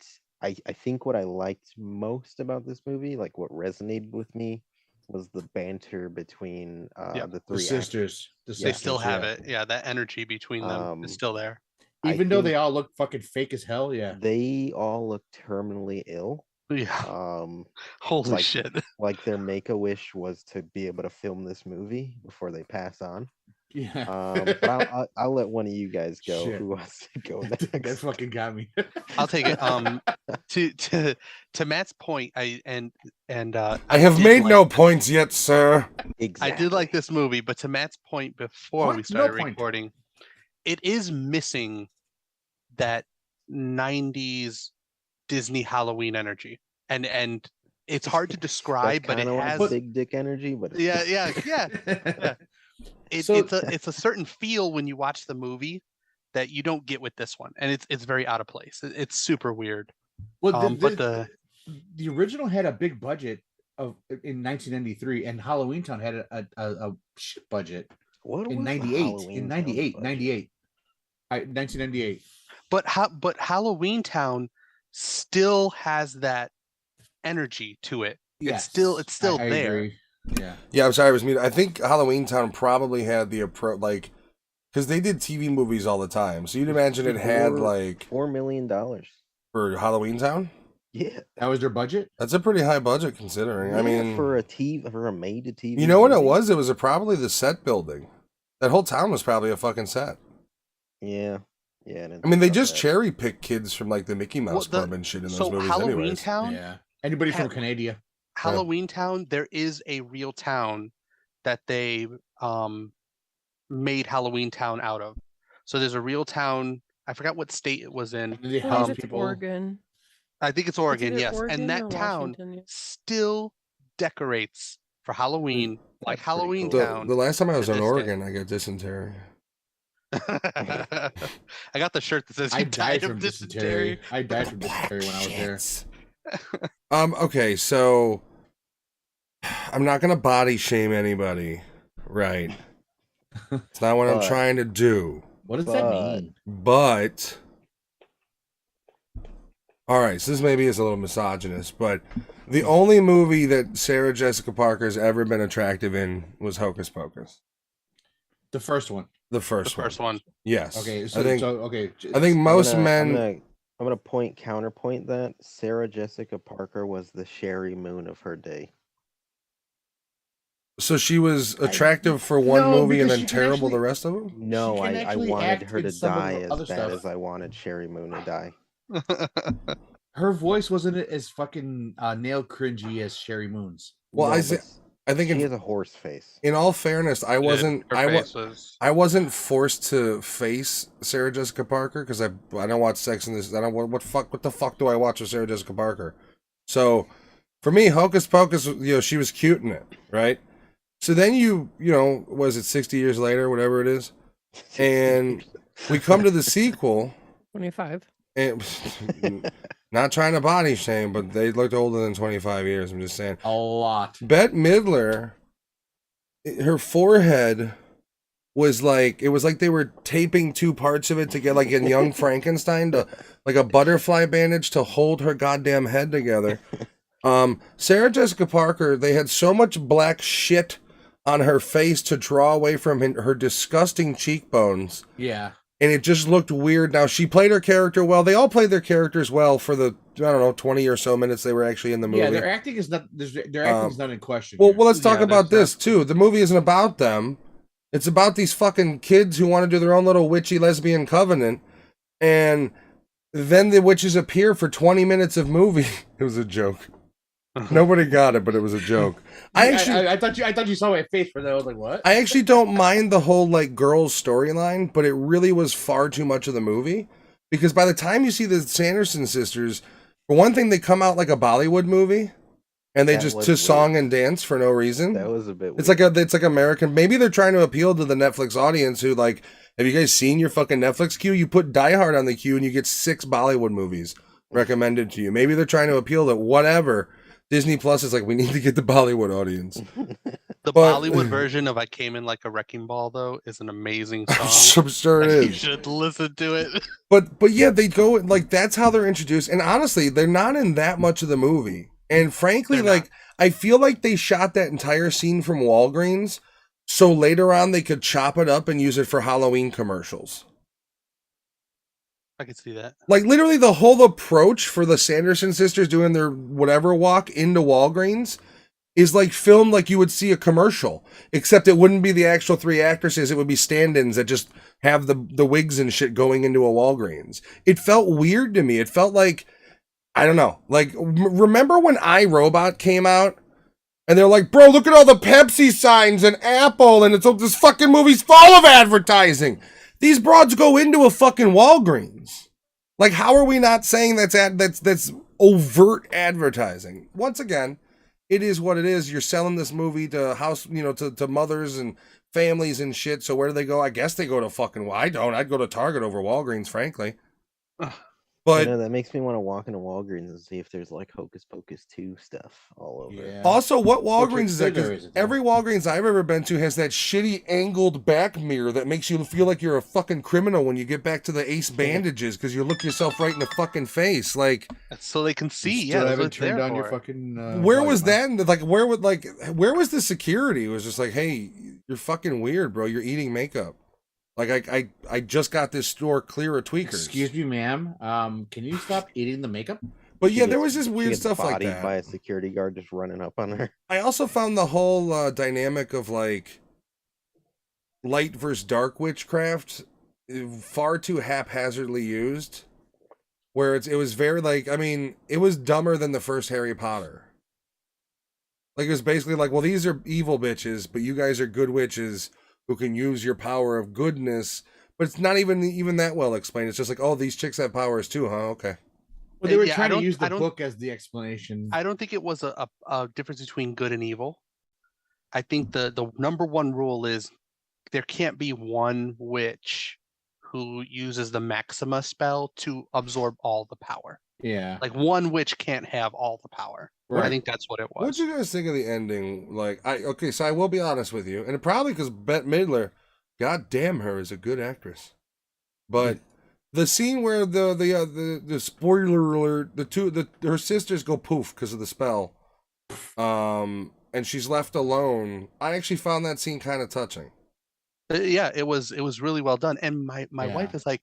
I think what I liked most about this movie, like what resonated with me, was the banter between Yeah, the The three sisters. The They sisters, still have yeah. it. Yeah, that energy between them is still there. I Even though think they all look fucking fake as hell, yeah. they all look terminally ill. Yeah. Holy like- shit. Like their make-a-wish was to be able to film this movie before they pass on. Yeah. But I'll let one of you guys go. Shit. Who wants to go that next? fucking got me. I'll take it. To Matt's point, I have did made like no this- points yet, sir. Exactly. I did like this movie, but to Matt's point before Point? we No started point. recording, it is missing that 90s Disney Halloween energy. And it's hard to describe, but it kinda like has big dick energy, but it's yeah. So- It's a certain feel when you watch the movie that you don't get with this one, and it's very out of place. It's super weird. Well, But the the original had a big budget in 1993, and Halloween Town had a shit budget what in was the 98. Halloween In Town 98, budget? 98. 1998. but Halloween Town still has that energy to it. Yes, It's still I there. agree. Yeah. Yeah, I'm sorry, I was muted. I think Halloween Town probably had the approach, like, because they did TV movies all the time. So you'd imagine it had, like, $4 million. for Halloween Town? Yeah, That was their budget? That's a pretty high budget considering. I Yeah, mean, for a made to TV. you know what it movie? was? It was probably the set building. That whole town was probably a fucking set. Yeah, yeah. I mean, they about just that. cherry pick kids from, like, the Mickey Mouse Well, Club and shit in those So movies Halloween anyways. Town, Yeah. Anybody from Ha- Canada? Halloween Town, there is a real town that they made Halloween Town out of. So there's a real town. I forgot what state it was in. Did they I house believe it's people? Oregon. I think it's Oregon, either yes. Oregon And that or town Washington, yeah. still decorates for Halloween like That's pretty Halloween cool. Town. The last time I was to in this day. Oregon, I got dysentery. I got the shirt that says I you died died from of dysentery. dysentery. I died from dysentery when I was there. Shits. Okay, so I'm not gonna body shame anybody, right? It's not what I'm But- trying to do. What does that But- mean? But all right, so this maybe is a little misogynist, but the only movie that Sarah Jessica Parker's ever been attractive in was Hocus Pocus. The first one. The The first first one. Yes. Okay, I so think okay. I think most I'm men. gonna counterpoint that Sarah Jessica Parker was the Sherry Moon of her day. So she was attractive for one No, movie and because then she can terrible the actually- rest of them. No, can I actually wanted act her in to some of die her as other bad stuff. as I wanted Sherry Moon to die. Her voice wasn't as fucking nail cringy as Sherry Moon's. Well, No, I but say- I think she in, has a horse face. in all fairness, I wasn't. Her face was. I wasn't forced to face Sarah Jessica Parker because I don't watch Sex in this. I don't what the fuck do I watch with Sarah Jessica Parker? So for me, Hocus Pocus, she was cute in it, right? So then was it 60 years later, whatever it is, and we come to the sequel, 25. and not trying to body shame, but they looked older than 25 years. I'm just saying. A lot. Bette Midler, her forehead was like, it was like they were taping two parts of it together, like in Young Frankenstein, to like a butterfly bandage to hold her goddamn head together. Sarah Jessica Parker, they had so much black shit on her face to draw away from her disgusting cheekbones. Yeah. And it just looked weird. Now, she played her character well. They all played their characters well for the, I don't know, 20 or so minutes they were actually in the movie. Yeah, their acting is not in question. Well, here. let's talk about this, too. The movie isn't about them. It's about these fucking kids who want to do their own little witchy lesbian covenant. And then the witches appear for 20 minutes of movie. It was a joke. Nobody got it, but it was a joke. I thought you saw my face for that. I was like, what? I actually don't mind the whole like girls storyline, but it really was far too much of the movie. Because by the time you see the Sanderson sisters, for one thing, they come out like a Bollywood movie, and they just to song and dance for no reason. That was a bit. It's like American. Maybe they're trying to appeal to the Netflix audience who like. Have you guys seen your fucking Netflix queue? You put Die Hard on the queue, and you get 6 Bollywood movies recommended to you. Maybe they're trying to appeal to whatever. Disney Plus is like, we need to get the Bollywood audience. Bollywood version of "I Came in Like a Wrecking Ball" though is an amazing song. I'm sure it You is. should listen to it. But yeah, they go like that's how they're introduced. And honestly, they're not in that much of the movie. And frankly, They're like I feel like they shot that entire scene from Walgreens so later on they could chop it up and use it for Halloween commercials. I could see that. Like literally the whole approach for the Sanderson sisters doing their whatever walk into Walgreens is like filmed like you would see a commercial, except it wouldn't be the actual 3 actresses. It would be stand-ins that just have the wigs and shit going into a Walgreens. It felt weird to me. It felt like, I don't know. Like, remember when iRobot came out? And they're like, bro, look at all the Pepsi signs and Apple, and this fucking movie's full of advertising. These broads go into a fucking Walgreens. Like, how are we not saying that's overt advertising? Once again, it is what it is. You're selling this movie to to mothers and families and shit. So where do they go? I guess they go to fucking. Well, I don't. I'd go to Target over Walgreens, frankly. But that makes me want to walk into Walgreens and see if there's like Hocus Pocus 2 stuff all over. Yeah. also, what Walgreens is that? There 'Cause isn't. every Walgreens I've ever been to has that shitty angled back mirror that makes you feel like you're a fucking criminal when you get back to the Ace bandages because you look yourself right in the fucking face. Like, So they can see. Still Yeah, that's haven't what they're turned on your for. fucking. where was volume, that? Where was the security? It was just like, hey, you're fucking weird, bro. You're eating makeup. Like I just got this store clear of tweakers. Excuse me, ma'am. Can you stop eating the makeup? But yeah, She there gets- was just she weird gets stuff like bodied that. by a security guard just running up on her. I also found the whole dynamic of like light versus dark witchcraft far too haphazardly used. Where it was very like, I mean, it was dumber than the first Harry Potter. Like it was basically like, well, these are evil bitches, but you guys are good witches who can use your power of goodness. But it's not even that well explained. It's just like, oh, these chicks have powers too, huh? Okay. Well, they were Yeah, I trying to don't- use I the don't- book as the explanation. I don't think it was a difference between good and evil. I think the number one rule is there can't be one witch who uses the Maxima spell to absorb all the power. Yeah. Like one witch can't have all the power. I Right. think that's what it was. What'd you guys think of the ending? Like, so I will be honest with you, and probably because Bette Midler, god damn her, is a good actress. But the scene where the spoiler alert, her sisters go poof because of the spell, and she's left alone. I actually found that scene kind of touching. Yeah, it was really well done. And my Yeah. wife is like,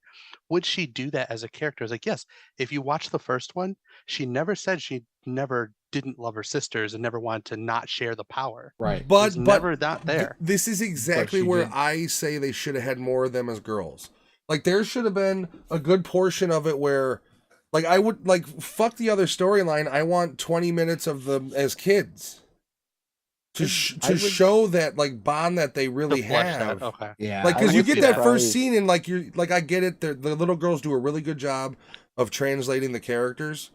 would she do that as a character? I was like, yes. If you watch the first one, she never said she never didn't love her sisters and never wanted to not share the power. Right. It But was never not there. This is exactly she where did. I say they should have had more of them as girls. Like there should have been a good portion of it where, like I would like fuck the other storyline. I want 20 minutes of them as kids. To I would- show that like bond that they To really flesh have. that. Okay. Yeah. Like I because you would get be that first surprised. scene and like you're like I get it. The little girls do a really good job of translating the characters.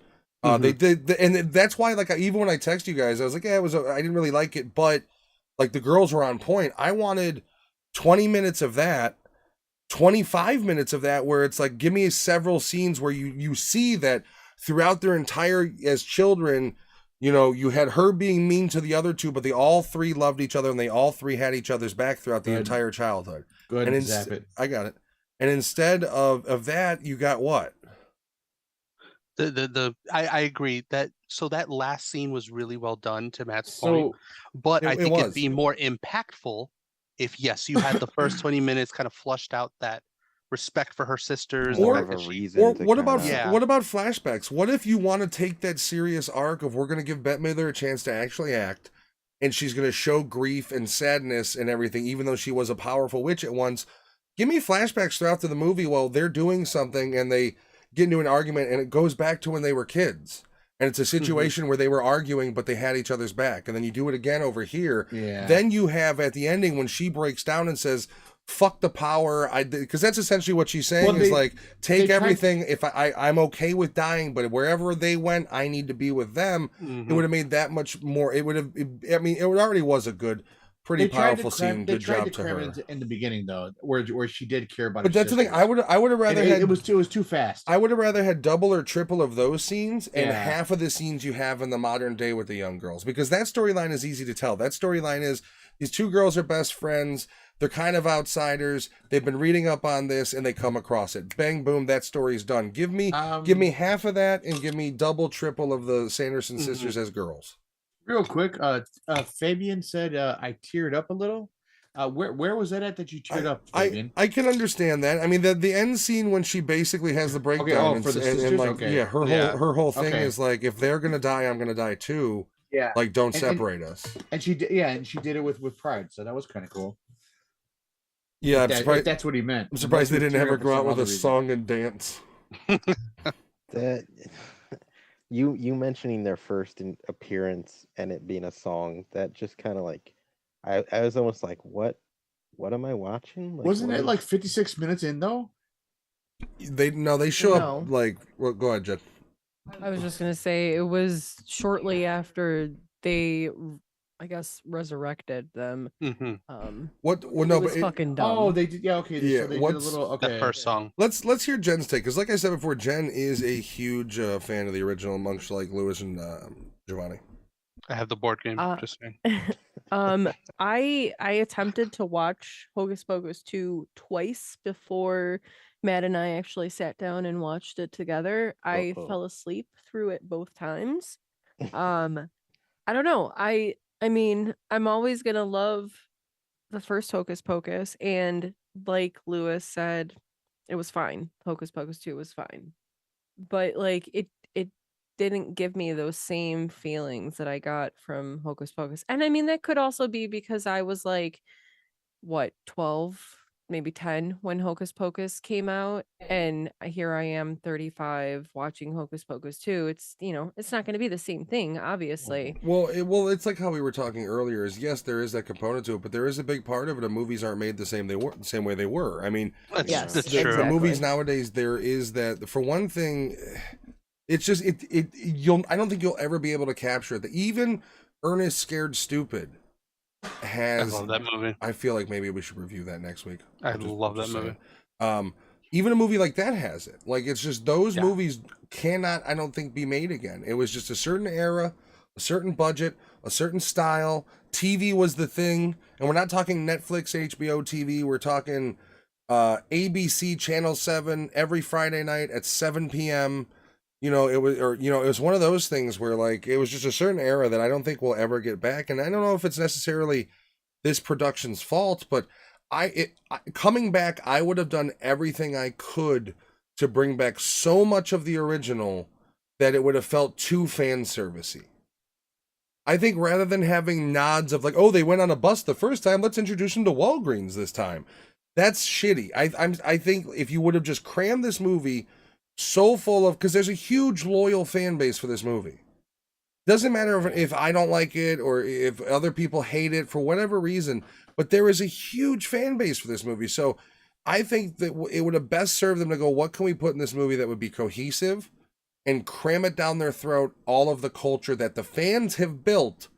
They did, and that's why like even when I text you guys, I was like, yeah, I didn't really like it, but like the girls were on point. I wanted 20 minutes of that, 25 minutes of that, where it's like, give me several scenes where you see that throughout their entire as children, You know, you had her being mean to the other two, but they all three loved each other and they all three had each other's back throughout the Good. entire childhood. Good, And zap it. I got it. And instead of that, you got what? I agree that that last scene was really well done, to Matt's point. So But I think was. it'd be more impactful if, yes, you had the first 20 minutes kind of flushed out that respect for her sisters. More the of fact a that she- reason. Or to what kinda- about Yeah. what about flashbacks? What if you want to take that serious arc of we're going to give Bette Midler a chance to actually act, and she's going to show grief and sadness and everything, even though she was a powerful witch at once. Give me flashbacks throughout the movie while they're doing something and they get into an argument and it goes back to when they were kids. And it's a situation where they were arguing, but they had each other's back. And then you do it again over here. yeah. Then you have at the ending when she breaks down and says, fuck the power. Because that's essentially what she's saying, Well, is they- like, take they tried- everything. If I'm okay with dying, but wherever they went, I need to be with them. Mhm. It would have made that much more. It would have, I mean, it already was a good, pretty powerful scene. Good job to her. In the beginning though, where she did care about. But her that's the thing. sisters. I would have rather And had. it was too fast. I would have rather had double or triple of those scenes and Yeah. half of the scenes you have in the modern day with the young girls, because that storyline is easy to tell. That storyline is these two girls are best friends. They're kind of outsiders. They've been reading up on this and they come across it. Bang, boom, that story's done. Give me half of that and give me double, triple of the Sanderson sisters as girls. Real quick, Fabian said I teared up a little. Where was that you teared up, Fabian? I can understand that. I mean, the end scene when she basically has the breakdown for the and sisters? like, Okay. yeah, her whole thing Okay. is like, if they're gonna die, I'm gonna die too. Yeah, Like, don't And- separate us. and she did it with pride, so that was kind of cool. Yeah, If that's what he meant. I'm surprised they didn't have her for go out some with a other reason. song and dance. That you mentioning their first appearance and it being a song, that just kind of like I was almost like, what am I watching? Like, Wasn't what it is- like 56 minutes in though? They show No. up like, well, go ahead, Jen. I was just gonna say it was shortly after they, I guess, resurrected them. Mhm. What? Well, It no, was but fucking dumb. Oh, they did. Yeah, okay. Yeah, so they did a what's little. Okay, That first song. let's hear Jen's take, because like I said before, Jen is a huge fan of the original, amongst like Lewis and Giovanni. I have the board game. Uh, Just saying. I attempted to watch Hocus Pocus 2 twice before Matt and I actually sat down and watched it together. I Uh-oh. fell asleep through it both times. I don't know. I mean, I'm always gonna love the first Hocus Pocus, and like Lewis said, it was fine. Hocus Pocus 2 was fine. But like it didn't give me those same feelings that I got from Hocus Pocus. And I mean, that could also be because I was like, what, 12, maybe 10 when Hocus Pocus came out. And here I am, 35, watching Hocus Pocus 2. It's, it's not going to be the same thing, obviously. Well, it's like how we were talking earlier. Is yes, there is that component to it, but there is a big part of it. movies aren't made the same way they were. I mean, Yes, That's the true. exactly. movies nowadays, there is that. For one thing, it's just I don't think you'll ever be able to capture it. Even Ernest Scared Stupid I has. love that movie. I feel like maybe we should review that next week. I Just- love that just movie. saying. Even a movie like that has it. Like, it's just those Yeah. movies cannot, I don't think, be made again. It was just a certain era, a certain budget, a certain style. TV was the thing, and we're not talking Netflix, HBO TV. We're talking ABC Channel 7 every Friday night at 7 p.m. It was one of those things where, like, it was just a certain era that I don't think we'll ever get back. And I don't know if it's necessarily this production's fault, but coming back, I would have done everything I could to bring back so much of the original that it would have felt too fan servicey. I think rather than having nods of like, oh, they went on a bus the first time, let's introduce them to Walgreens this time. That's shitty. I think if you would have just crammed this movie so full of, because there's a huge loyal fan base for this movie. Doesn't matter if I don't like it or if other people hate it for whatever reason, but there is a huge fan base for this movie. So I think that it would have best served them to go, what can we put in this movie that would be cohesive and cram it down their throat, all of the culture that the fans have built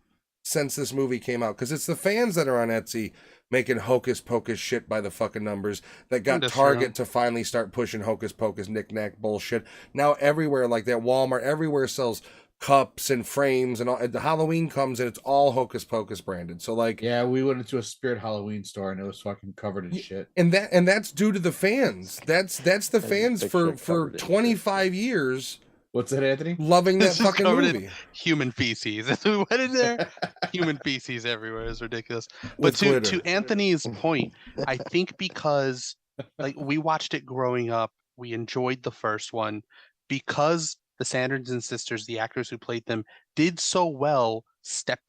since this movie came out. Because it's the fans that are on Etsy making Hocus Pocus shit by the fucking numbers that got That's Target true. to finally start pushing Hocus Pocus knick-knack bullshit. Now everywhere, like that Walmart, everywhere sells cups and frames and all. The Halloween comes and it's all Hocus Pocus branded. So like, Yeah, we went into a Spirit Halloween store and it was fucking covered in shit. and that's due to the fans. That's the fans picture for covered in shit. 25 years What's that, Anthony? loving that This is fucking covered in movie. human feces. As we went in there, human feces everywhere is ridiculous. But With to glitter. Anthony's point, I think because like we watched it growing up, we enjoyed the first one because the Sanderson sisters, the actors who played them, did so well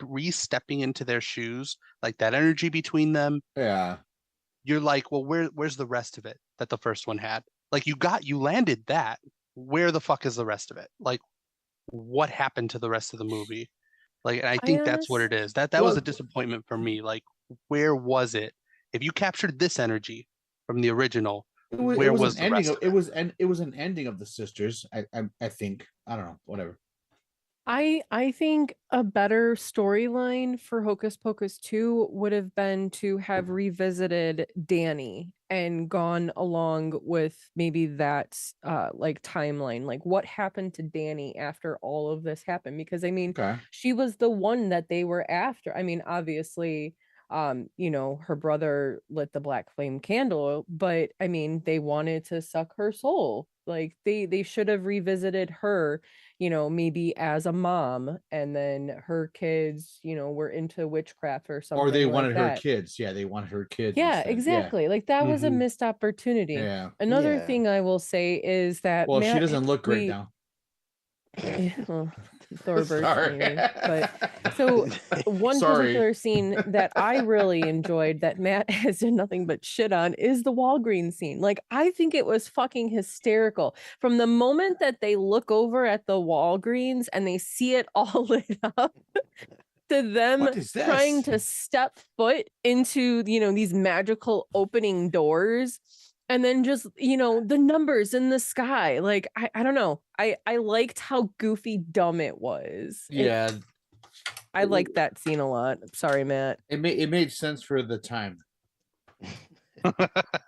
re-stepping into their shoes, like that energy between them. Yeah. You're like, well, where's the rest of it that the first one had? Like you landed that. Where the fuck is the rest of it? Like, what happened to the rest of the movie? Like, and I think that's what it is. That was Well- a disappointment for me. Like, where was it? If you captured this energy from the original, where was an the ending rest of of it? It was an ending of the sisters. I think. I don't know. Whatever. I think a better storyline for Hocus Pocus 2 would have been to have revisited Danny and gone along with maybe that like timeline, like what happened to Danny after all of this happened, because I mean Okay. she was the one that they were after. I mean, obviously you know, her brother lit the black flame candle, but I mean they wanted to suck her soul. Like they should have revisited her, you know, maybe as a mom, and then her kids, you know, were into witchcraft or something Or they like wanted her that. kids. Yeah, they wanted her kids. Yeah, instead. exactly. Like that was a Mhm. missed opportunity. Yeah. Another Yeah. thing I will say is that Well, she Matt, doesn't look great we, now. well, Thorburst Sorry. maybe, but so one Sorry. particular scene that I really enjoyed that Matt has done nothing but shit on is the Walgreens scene. Like, I think it was fucking hysterical. From the moment that they look over at the Walgreens and they see it all lit up, to them What is trying this? to step foot into, you know, these magical opening doors, and then just, you know, the numbers in the sky. Like, I don't know. I liked how goofy dumb it was. Yeah, I liked that scene a lot. Sorry, Matt. it made sense for the time.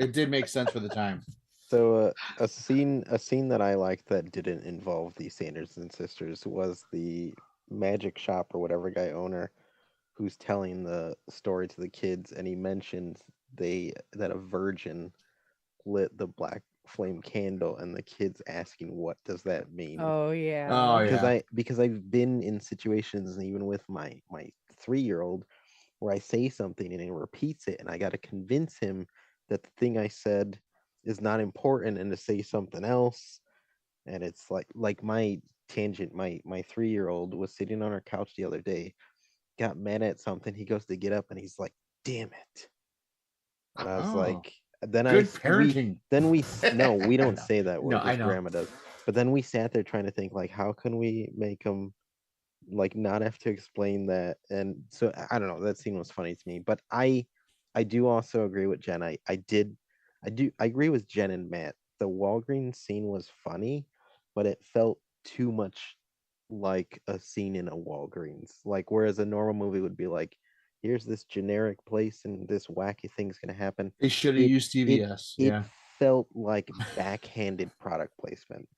It did make sense for the time. So a scene that I liked that didn't involve the Sanderson sisters was the magic shop or whatever guy owner who's telling the story to the kids, and he mentions that a virgin lit the black flame candle, and the kids asking, what does that mean? Oh yeah. Oh yeah. Because I've been in situations, and even with my 3-year-old, where I say something and he repeats it, and I got to convince him that the thing I said is not important and to say something else. And it's like my tangent. My 3-year-old was sitting on our couch the other day, got mad at something. He goes to get up and he's like, "Damn it!" And I was Oh. like, then Good parenting. No, we don't No. say that word. No, I His know. grandma does. But then we sat there trying to think, like, how can we make him like not have to explain that? And so I don't know. That scene was funny to me. But I do also agree with Jen. I agree with Jen and Matt. The Walgreens scene was funny, but it felt too much like a scene in a Walgreens. Like, whereas a normal movie would be like, here's this generic place and this wacky thing's gonna happen. They should have It- used TVS. It Yeah. felt like backhanded product placement.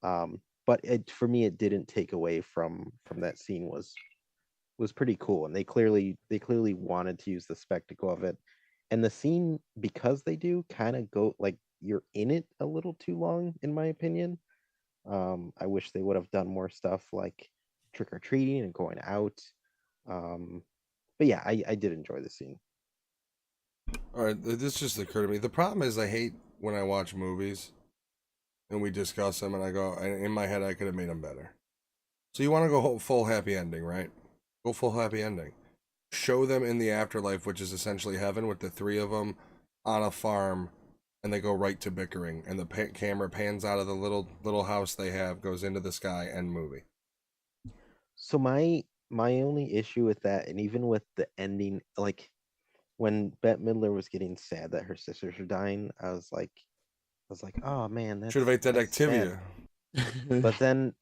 But for me, it didn't take away from that scene. Was pretty cool, and they clearly wanted to use the spectacle of it. And the scene, because they do kind of go like you're in it a little too long, in my opinion. I wish they would have done more stuff like trick or treating and going out. But yeah, I did enjoy the scene. All right, this just occurred to me. The problem is I hate when I watch movies and we discuss them and I go, in my head, I could have made them better. So you want to go full happy ending, right? Go full happy ending. Show them in the afterlife, which is essentially heaven, with the three of them on a farm, and they go right to bickering, and the camera pans out of the little house they have, goes into the sky, end movie. So my only issue with that, and even with the ending, like when Bette Midler was getting sad that her sisters were dying, I was like, oh man, Should have ate that that's sad. Activia.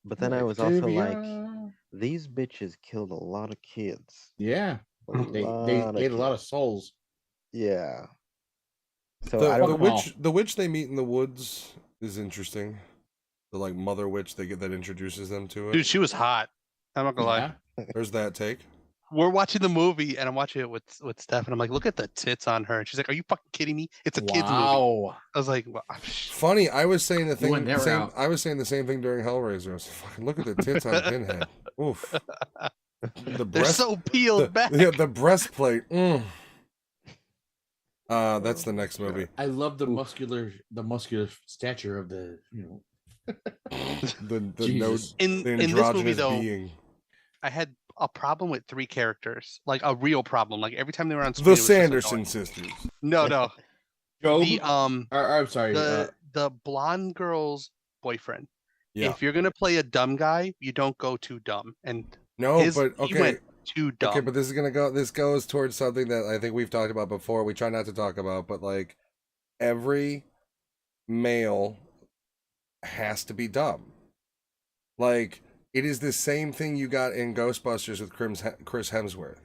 But then I was also like, Activia. these bitches killed a lot of kids. Yeah. They ate a lot of souls. Yeah. So I The don't them all. witch they meet in the woods is interesting. The like mother witch that introduces them to it. Dude, she was hot. I'm not gonna lie. Yeah. There's that take. We're watching the movie, and I'm watching it with Steph, and I'm like, look at the tits on her. And she's like, are you fucking kidding me? It's a kid's movie. Wow. I was like, well, Funny, I was saying the You thing. went that route. I was saying the same thing during Hellraiser. I was fucking look at the tits on Pinhead. Oof. The they're breast. so peeled back. Yeah, the breastplate. That's the next movie. I love the muscular stature of the The Jesus. In the this movie, androgynous though, being. I had a problem with 3 characters, like a real problem. Like every time they were on screen, The it was just Sanderson annoying. sisters. No. Job. The I'm sorry. the blonde girl's boyfriend. Yeah. If you're gonna play a dumb guy, you don't go too dumb. And No, his, but he okay. went too dumb. Okay, but this goes towards something that I think we've talked about before. We try not to talk about, but like every male has to be dumb. Like it is the same thing you got in Ghostbusters with Chris Hemsworth.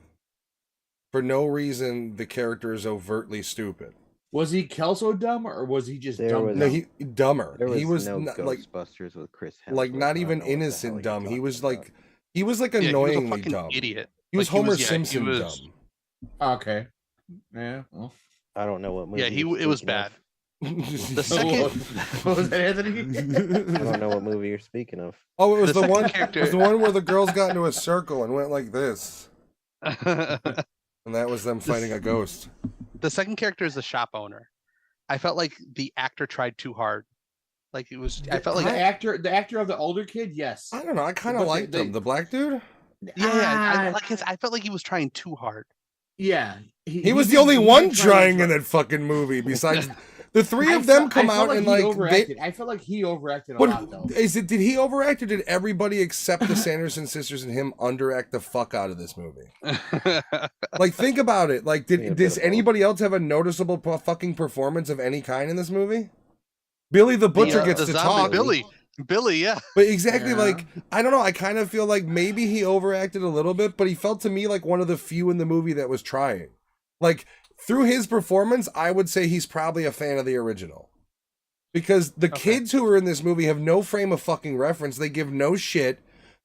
For no reason, the character is overtly stupid. Was he Kelso dumb or was he just There dumb? was- No, dumb? he dumber. There was He was no not, like Ghostbusters with Chris Hemsworth. like not I don't even know what the hell innocent you're dumb. He talking was about. like he was like Yeah, he was a annoyingly fucking dumb. idiot. He was Like, he Homer was- yeah, he Simpson was- dumb. Okay. Yeah. Well. I don't know what movie. Yeah, you're it was speaking bad. of. The second What was that, Anthony? I don't know what movie you're speaking of. Oh, it was The the one. second character- It was the one where the girls got into a circle and went like this, and that was them fighting a ghost. The second character is the shop owner. I felt like the actor tried too hard. Like it was. I felt like the actor of the older kid. Yes. I don't know. I kind But of they- liked him. The black dude. I felt like he was trying too hard. Yeah. He was the did- only he one did try trying to- in that fucking movie. Besides, the three I of them felt- come I felt out and he like overacted. I felt like he overacted a What lot though. is it? Did he overact or did everybody except the Sanderson sisters and him underact the fuck out of this movie? Like, think about it. Like, Yeah, a bit does of both. anybody else have a noticeable fucking performance of any kind in this movie? Billy the Butcher gets the to zombie, talk. Billy, yeah. But exactly, Yeah. like, I don't know. I kind of feel like maybe he overacted a little bit, but he felt to me like one of the few in the movie that was trying. Like, through his performance, I would say he's probably a fan of the original. Because the kids who are in this movie have no frame of fucking reference. They give no shit.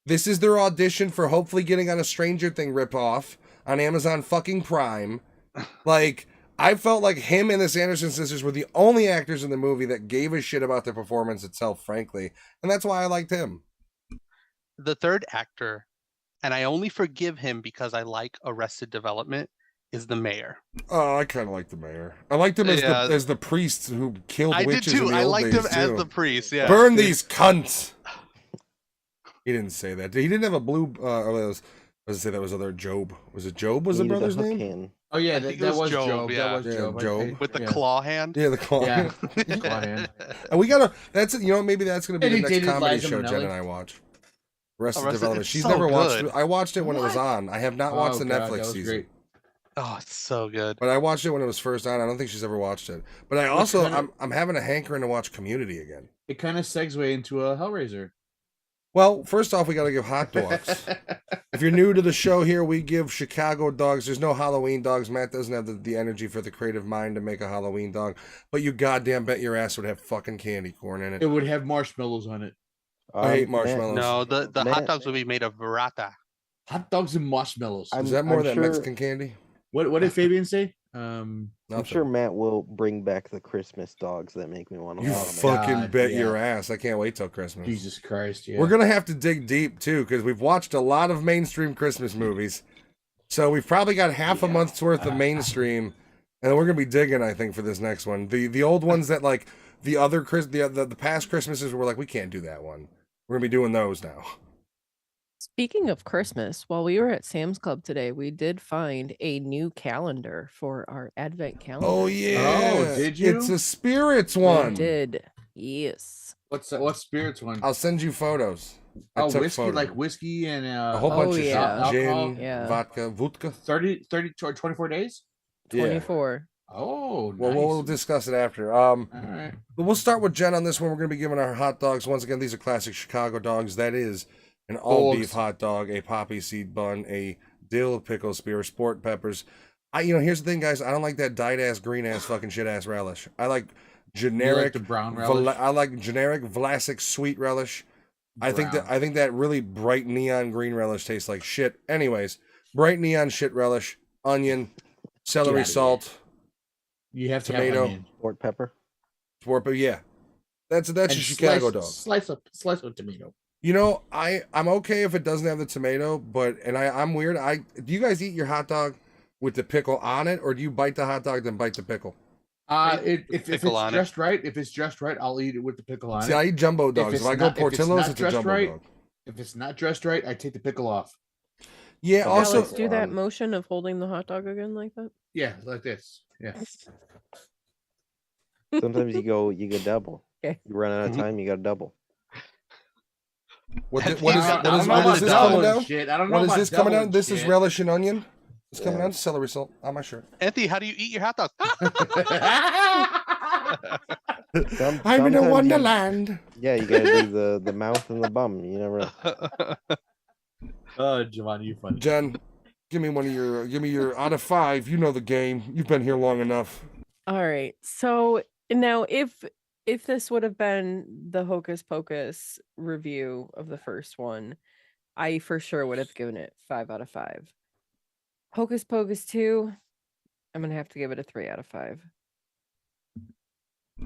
This is their audition for hopefully getting on a Stranger Thing ripoff on Amazon fucking Prime. Like, I felt like him and the Sanderson sisters were the only actors in the movie that gave a shit about the performance itself, frankly. And that's why I liked him. The third actor, and I only forgive him because I like Arrested Development, is the mayor. Oh, I kind of like the mayor. I liked him as Yeah. the priest who killed I did witches in too. the I old liked days, him as too. the priest. Yeah. Burn these cunts. He didn't say that. He didn't have a blue. Was to say that was other Job. Was it Job? Was the Needed a brother's hook name? in. Oh yeah, I that, think it that was was Job, Job. yeah. That was Yeah, Job. Job. With the yeah. claw hand. Yeah, the claw. Yeah. Claw hand. And we gotta. That's maybe that's gonna be And the he next dated comedy Liza show Jen Minnelli. and I watch. Arrested Arrested- Development. it's She's so never watched good. it. I watched it when it was What? on. I have not watched Oh, the God, that Netflix was season. great. Oh, it's so good. But I watched it when it was first on. I don't think she's ever watched it. But I What also kind of- I'm having a hankering to watch Community again. It kind of segue into a Hellraiser. Well, first off, we got to give hot dogs. If you're new to the show here, we give Chicago dogs. There's no Halloween dogs. Matt doesn't have the energy for the creative mind to make a Halloween dog. But you goddamn bet your ass would have fucking candy corn in It it. would have marshmallows on it. I hate Matt, marshmallows. No, the hot Matt- dogs will be made of burrata. Hot dogs and marshmallows. I'm- Is that more I'm than sure- Mexican candy? What did Fabian say? I'm Nothing. sure Matt will bring back the Christmas dogs that make me want to. You Oh, fucking God, bet yeah. your ass. I can't wait till Christmas. Jesus Christ! Yeah. We're going to have to dig deep, too, because we've watched a lot of mainstream Christmas movies. So we've probably got half a month's worth of mainstream, and we're going to be digging, I think, for this next one. The old ones that, like, the past Christmases were like, we can't do that one. We're going to be doing those now. Speaking of Christmas, while we were at Sam's Club today, we did find a new calendar for our Advent calendar. Oh, yeah. Oh, did you? It's a spirits We one. did. Yes. What's that? What spirits one? I'll send you photos. I Oh, took whiskey, photos. like whiskey and a whole Oh, bunch of yeah. shit. Gin, Alcohol. Yeah. vodka, vodka. 30 or 24 days. Yeah. 24. Oh, nice. Well, we'll discuss it after. All right. But we'll start with Jen on this one. We're going to be giving our hot dogs. Once again, these are classic Chicago dogs. That is an all beef Dogs. hot dog, a poppy seed bun, a dill pickle spear, sport peppers. Here's the thing, guys. I don't like that dyed ass, green ass, fucking shit ass relish. I like You like generic, the brown relish? I like generic Vlasic sweet relish. I think that really bright neon green relish tastes like shit. Anyways, bright neon shit relish, onion, celery salt, you have to tomato, have onion. Sport pepper. but yeah, that's And a Chicago dog. Slice of tomato. You know, I'm okay if it doesn't have the tomato, but I'm weird. Do you guys eat your hot dog with the pickle on it, or do you bite the hot dog then bite the pickle? If it's just right, I'll eat it with the pickle on it. See, I eat jumbo dogs. If I go Portillo's, it's a jumbo dog. If it's not dressed right, I take the pickle off. Yeah. Also, Alex, do that motion of holding the hot dog again like that. Yeah, like this. Yeah. Sometimes you go double. Okay. You run out of time, you got to double. What is this coming down? Shit. I don't know. What is this coming down? This is shit. relish and onion. It's coming down to celery salt on my shirt. Anthony, how do you eat your hot dog? I'm in a wonderland. Yeah, you got to do the mouth and the bum. You never. Giovanni, you funny. Jen, give me your out of 5. You know the game. You've been here long enough. All right. So now if this would have been the Hocus Pocus review of the first one, I for sure would have given it 5 out of 5. Hocus Pocus 2, I'm going to have to give it a 3 out of 5.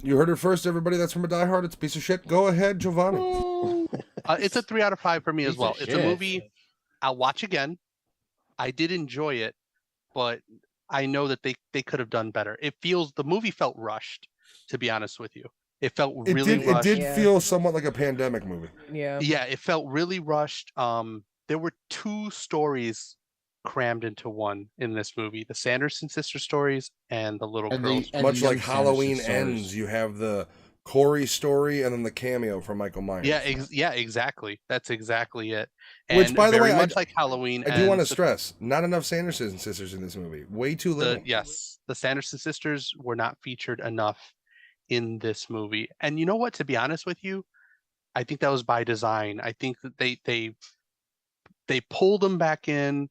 You heard it first, everybody. That's from a Die Hard. It's a piece of shit. Go ahead, Giovanni. It's a 3 out of 5 for me as well. Piece of It's a shit. movie I'll watch again. I did enjoy it, but I know that they could have done better. The movie felt rushed, to be honest with you. It felt really rushed. It did feel somewhat like a pandemic movie. Yeah. Yeah, it felt really rushed. There were 2 stories crammed into one in this movie: the Sanderson sister stories and the little girls. Much like young Halloween Sanderson ends, stories. you have the Corey story and then the cameo from Michael Myers. Yeah, exactly. That's exactly it. Which, by the way, much like Halloween. I do want to stress, not enough Sanderson sisters in this movie. Way too little. The Sanderson sisters were not featured enough in this movie. And you know what? To be honest with you, I think that was by design. I think that they pulled them back in,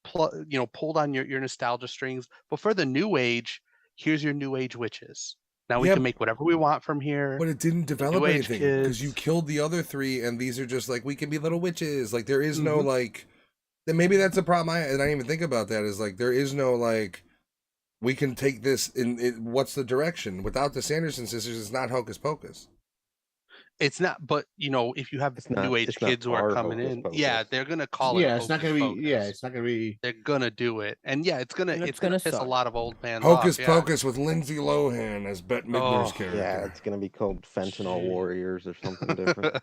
pulled on your nostalgia strings. But for the new age, here's your new age witches. Now we can make whatever we want from here. But it didn't develop anything kids. because you killed the other 3, and these are just like, we can be little witches. Like, there is no like. Then maybe that's the problem. I didn't even think about that. Is like, there is no like, we can take this in. What's the direction? Without the Sanderson sisters, it's not Hocus Pocus. It's not, but if you have new age kids who are coming in, they're gonna call it. Yeah, it's not gonna be. Yeah, it's not gonna be. They're gonna do it, and it's gonna piss a lot of old fans Hocus off. Pocus with Lindsay Lohan as Bette Midler's character. Yeah, it's gonna be called Fentanyl Warriors or something different.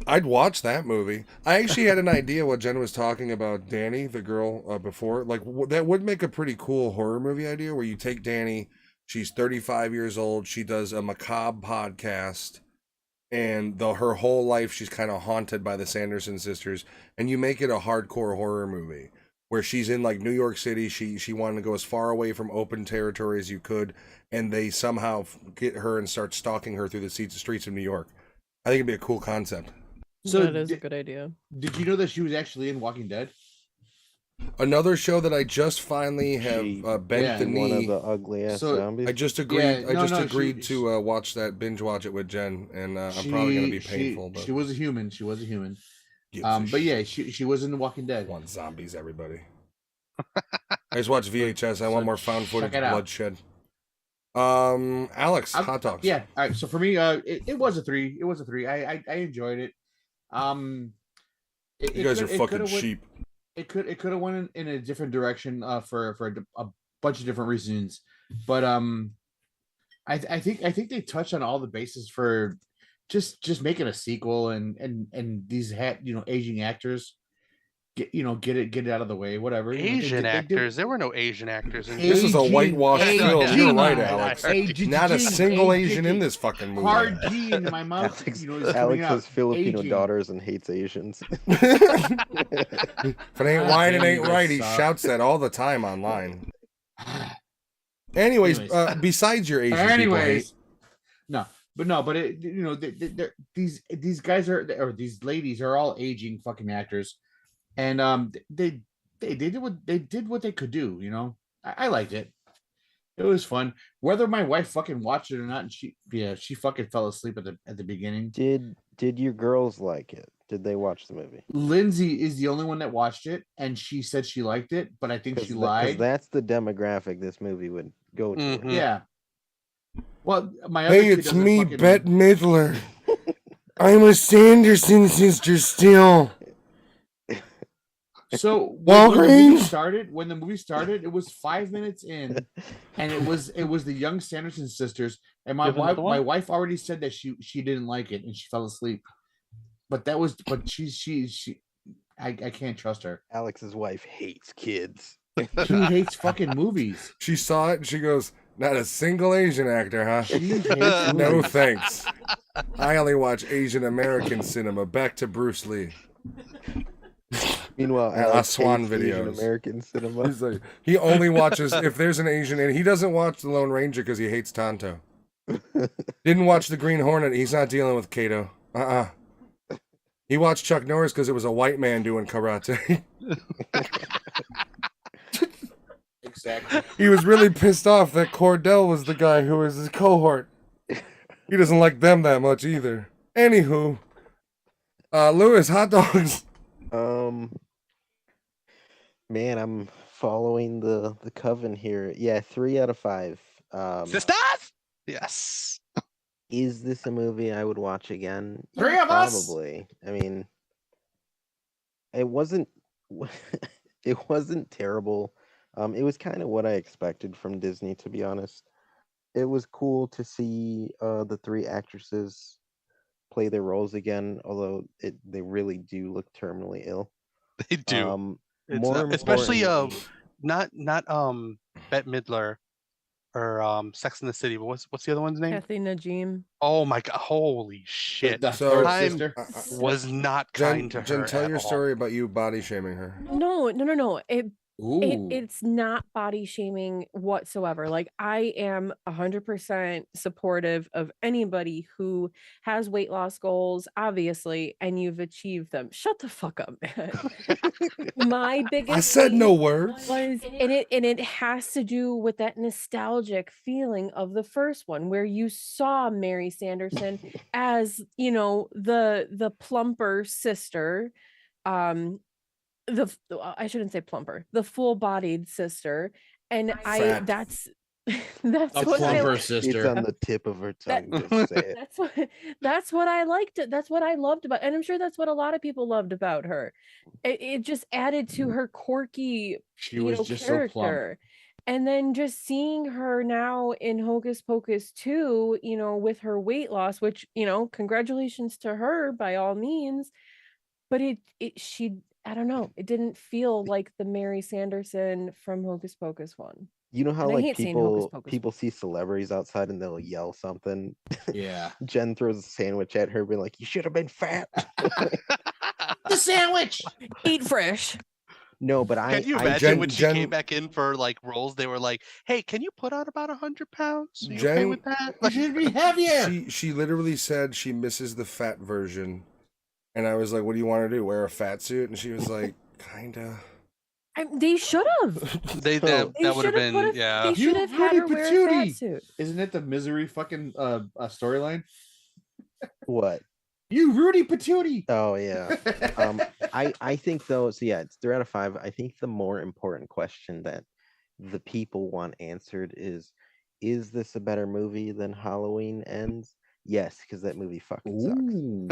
I'd watch that movie. I actually had an idea what Jen was talking about Danny, the girl before. Like, that would make a pretty cool horror movie idea where you take Danny. She's 35 years old. She does a macabre podcast. And her whole life, she's kind of haunted by the Sanderson sisters. And you make it a hardcore horror movie where she's in like New York City. She wanted to go as far away from open territory as you could. And they somehow get her and start stalking her through the streets of New York. I think it'd be a cool concept. So that is a good idea. Did you know that she was actually in Walking Dead? Another show that I just finally have bent the knee. One of the ugliest zombies. I just agreed. Agreed to watch that, binge watch it with Jen, and I'm probably gonna be painful. But she was a human. But yeah, she was in The Walking Dead. Want zombies, everybody. I just watched VHS. I want more found footage bloodshed. Alex, hot dogs. Yeah. All right. So for me, it was a 3. It was a 3. I enjoyed it. You guys are fucking sheep. It could have went in a different direction for a bunch of different reasons, but I think they touched on all the bases for just making a sequel and these aging actors get it out of the way, whatever. Asian actors. There were no Asian actors in this is a whitewashed film. Yeah. You're right, Alex. Not a single Asian in this fucking movie. Hard G in my mouth. Alex has Filipino daughters and hates Asians. If it ain't white, it ain't right. He shouts that all the time online. Anyways, besides your Asian people hate. These guys or these ladies are all aging fucking actors. And they did what they could do, I liked it. It was fun. Whether my wife fucking watched it or not, and she fucking fell asleep at the beginning. Did Did your girls like it? Did they watch the movie? Lindsay is the only one that watched it, and she said she liked it, but I think she Because lied. that's the demographic this movie would go to. Mhm. Yeah. Well, my other Hey, kid it's doesn't me, fucking- Bette Midler. I'm a Sanderson sister still. So when the movie Walgreens? started, it was 5 minutes in, and it was the young Sanderson sisters, and my You have another one? wife already said that she didn't like it and she fell asleep. But I can't trust her. Alex's wife hates kids. She hates fucking movies. She saw it and she goes, "Not a single Asian actor, huh?" She hates No movies. thanks. I only watch Asian American cinema. Back to Bruce Lee. Meanwhile, And Alex Swan hates Asian videos. American cinema. He's like, he only watches if there's an Asian, and he doesn't watch The Lone Ranger because he hates Tonto. Didn't watch The Green Hornet. He's not dealing with Kato. He watched Chuck Norris because it was a white man doing karate. Exactly. He was really pissed off that Cordell was the guy who was his cohort. He doesn't like them that much either. Anywho, Lewis, hot dogs. Man, I'm following the coven here. Yeah, 3 out of 5. Sisters? Yes. Is this a movie I would watch again? Three of us? Probably. I mean, it wasn't it wasn't terrible. It was kind of what I expected from Disney, to be honest. It was cool to see the 3 actresses play their roles again, although they really do look terminally ill. They do. It's More especially importantly- not Bette Midler or Sex in the City, but what's the other one's name? Kathy Najim. Oh my god, holy shit. The So- third I'm- sister. Was not kind to her. Jen, tell at your all. story about you body shaming her. No. Ooh. It's not body shaming whatsoever. Like, I am 100% supportive of anybody who has weight loss goals, obviously, and you've achieved them. Shut the fuck up, man. My biggest I said thing no words. was, and it has to do with that nostalgic feeling of the first one, where you saw Mary Sanderson as, the plumper sister, I shouldn't say plumper, the full-bodied sister, and Fat. that's A what I plumper It's sister. on the tip of her tongue. Just say it. that's what I liked. That's what I loved about, and I'm sure that's what a lot of people loved about her. It just added to her quirky, She was just so plump. character. And then just seeing her now in Hocus Pocus 2, with her weight loss, which, congratulations to her by all means. But I don't know, it didn't feel like the Mary Sanderson from Hocus Pocus 1. You know how And I like hate saying Hocus people Pocus. people see celebrities outside and they'll yell something. Yeah. Jen throws a sandwich at her, being like, "You should have been fat." The sandwich. Eat fresh. No, but Can you I imagine when she Jen- came back in for like roles? They were like, "Hey, can you put on about 100 pounds? Are you okay Jen- with that?" You should be heavier. She literally said she misses the fat version, and I was like, "What do you want to do? Wear a fat suit?" And she was like, "Kinda." They should have. They So- that would have been yeah. They should have had her wear a Patootie. fat suit. Isn't it the misery fucking storyline? what? You Rudy Patootie. Oh yeah. I think though. So yeah, it's 3 out of 5. I think the more important question that the people want answered is this a better movie than Halloween Ends? Yes, because that movie fucking sucks. Ooh.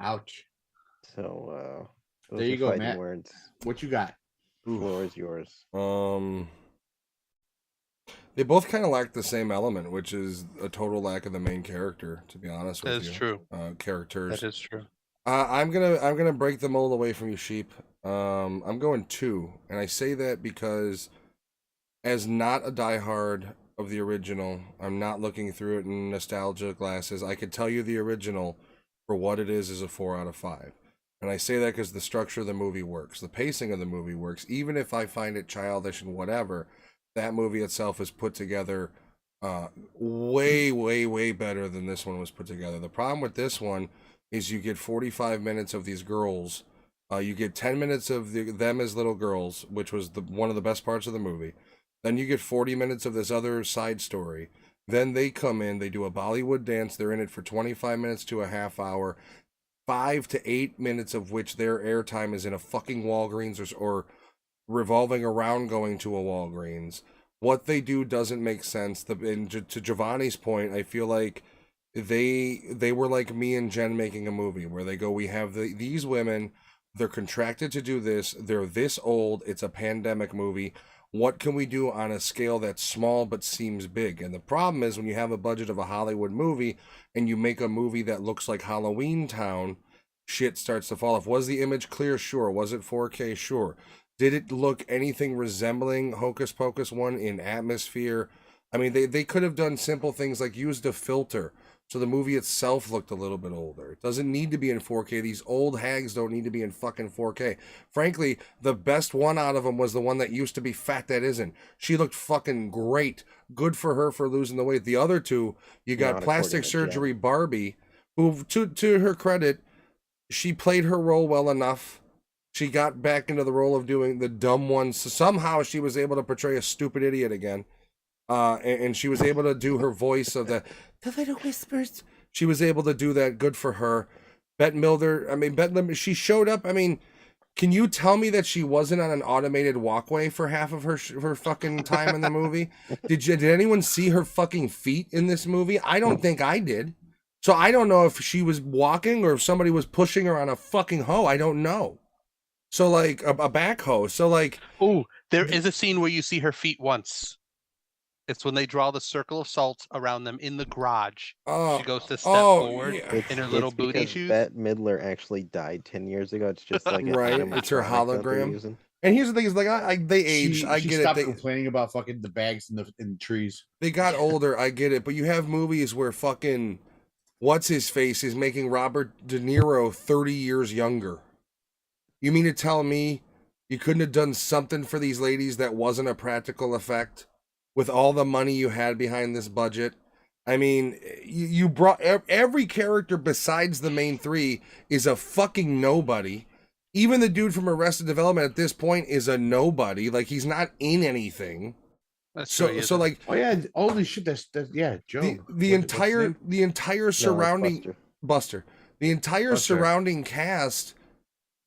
Ouch. So those There you are go, fighting Matt. words. What you got? Floor is yours. They both kind of lack the same element, which is a total lack of the main character. To be honest with That is you, true. Characters. That is true. I'm gonna break the mold away from you, sheep. I'm going 2, and I say that because, as not a diehard of the original, I'm not looking through it in nostalgia glasses. I could tell you the original for what it is a 4 out of 5, and I say that because the structure of the movie works, the pacing of the movie works. Even if I find it childish and whatever, that movie itself is put together way, way, way better than this one was put together. The problem with this one is you get 45 minutes of these girls. You get 10 minutes of them as little girls, which was one of the best parts of the movie. Then you get 40 minutes of this other side story. Then they come in, they do a Bollywood dance. They're in it for 25 minutes to a half hour, 5 to 8 minutes of which their airtime is in a fucking Walgreens or revolving around going to a Walgreens. What they do doesn't make sense. And to Giovanni's point, I feel like they were like me and Jen making a movie where they go, we have these women, they're contracted to do this, they're this old, it's a pandemic movie. What can we do on a scale that's small but seems big? And the problem is when you have a budget of a Hollywood movie and you make a movie that looks like Halloween Town, shit starts to fall off. Was the image clear? Sure. Was it 4K? Sure. Did it look anything resembling Hocus Pocus 1 in atmosphere? I mean, they could have done simple things like used a filter so the movie itself looked a little bit older. It doesn't need to be in 4K. These old hags don't need to be in fucking 4K. Frankly, the best one out of them was the one that used to be fat that isn't. She looked fucking great. Good for her for losing the weight. The other two, you got Not plastic according to surgery Barbie, who, to her credit, she played her role well enough. She got back into the role of doing the dumb one. So somehow she was able to portray a stupid idiot again. And she was able to do her voice of the little whispers. She was able to do that. Good for her. Bette Midler, she showed up. I mean, can you tell me that she wasn't on an automated walkway for half of her fucking time in the movie? Did anyone see her fucking feet in this movie? I don't think I did. So I don't know if she was walking or if somebody was pushing her on a fucking hoe. I don't know. So like a backhoe. So like, Oh, there is a scene where you see her feet once. It's when they draw the circle of salt around them in the garage. oh, She goes to step forward yeah. in her little booty because shoes. Bette Midler actually died 10 years ago. It's just like Right, it's her hologram. And here's the thing: is like they aged. I She get it. stopped They, complaining about fucking the bags in the trees. they got older. I get it. But you have movies where fucking what's his face is making Robert De Niro 30 years younger. You mean to tell me you couldn't have done something for these ladies that wasn't a practical effect with all the money you had behind this budget? I mean, you brought every character besides the main three is a fucking nobody. Even the dude from Arrested Development at this point is a nobody. Like, he's not in anything. That's true, he So isn't. like Oh yeah, holy shit! That's yeah, Joe. the entire surrounding Buster. The entire Buster. surrounding cast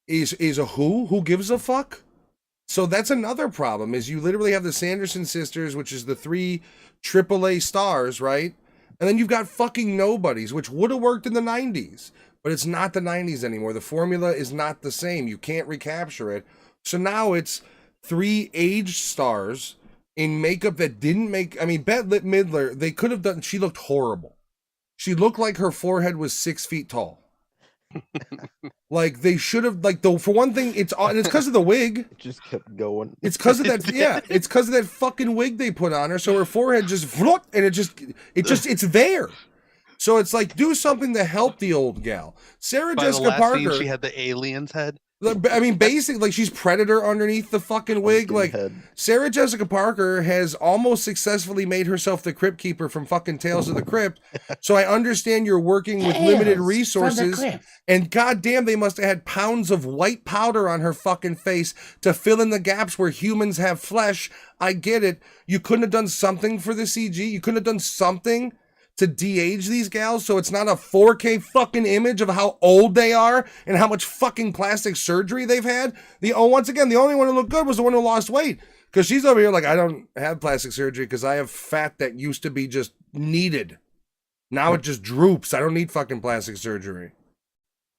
is a who gives a fuck. So that's another problem, is you literally have the Sanderson sisters, which is the 3 AAA stars, right? And then you've got fucking nobodies, which would have worked in the 90s, but it's not the 90s anymore. The formula is not the same. You can't recapture it. So now it's 3 aged stars in makeup that didn't make, I mean, Bette Midler, they could have done, she looked horrible. She looked like her forehead was 6 feet tall. Like they should have, like, though, for one thing, it's because of the wig. It just kept going. It's because of that, yeah. It's because of that fucking wig they put on her, so her forehead just float, and it's there. So it's like, do something to help the old gal. Sarah By the Jessica last Parker. scene, she had the alien's head. I mean, basically, like, she's Predator underneath the fucking wig. Like, Head. Sarah Jessica Parker has almost successfully made herself the Crypt Keeper from fucking Tales of the Crypt. So I understand you're working with limited resources. And goddamn, they must have had pounds of white powder on her fucking face to fill in the gaps where humans have flesh. I get it. You couldn't have done something for the CG. You couldn't have done something to de-age these gals so it's not a 4K fucking image of how old they are and how much fucking plastic surgery they've had. Once again, the only one who looked good was the one who lost weight, because she's over here like, I don't have plastic surgery because I have fat that used to be just needed. Now it just droops. I don't need fucking plastic surgery.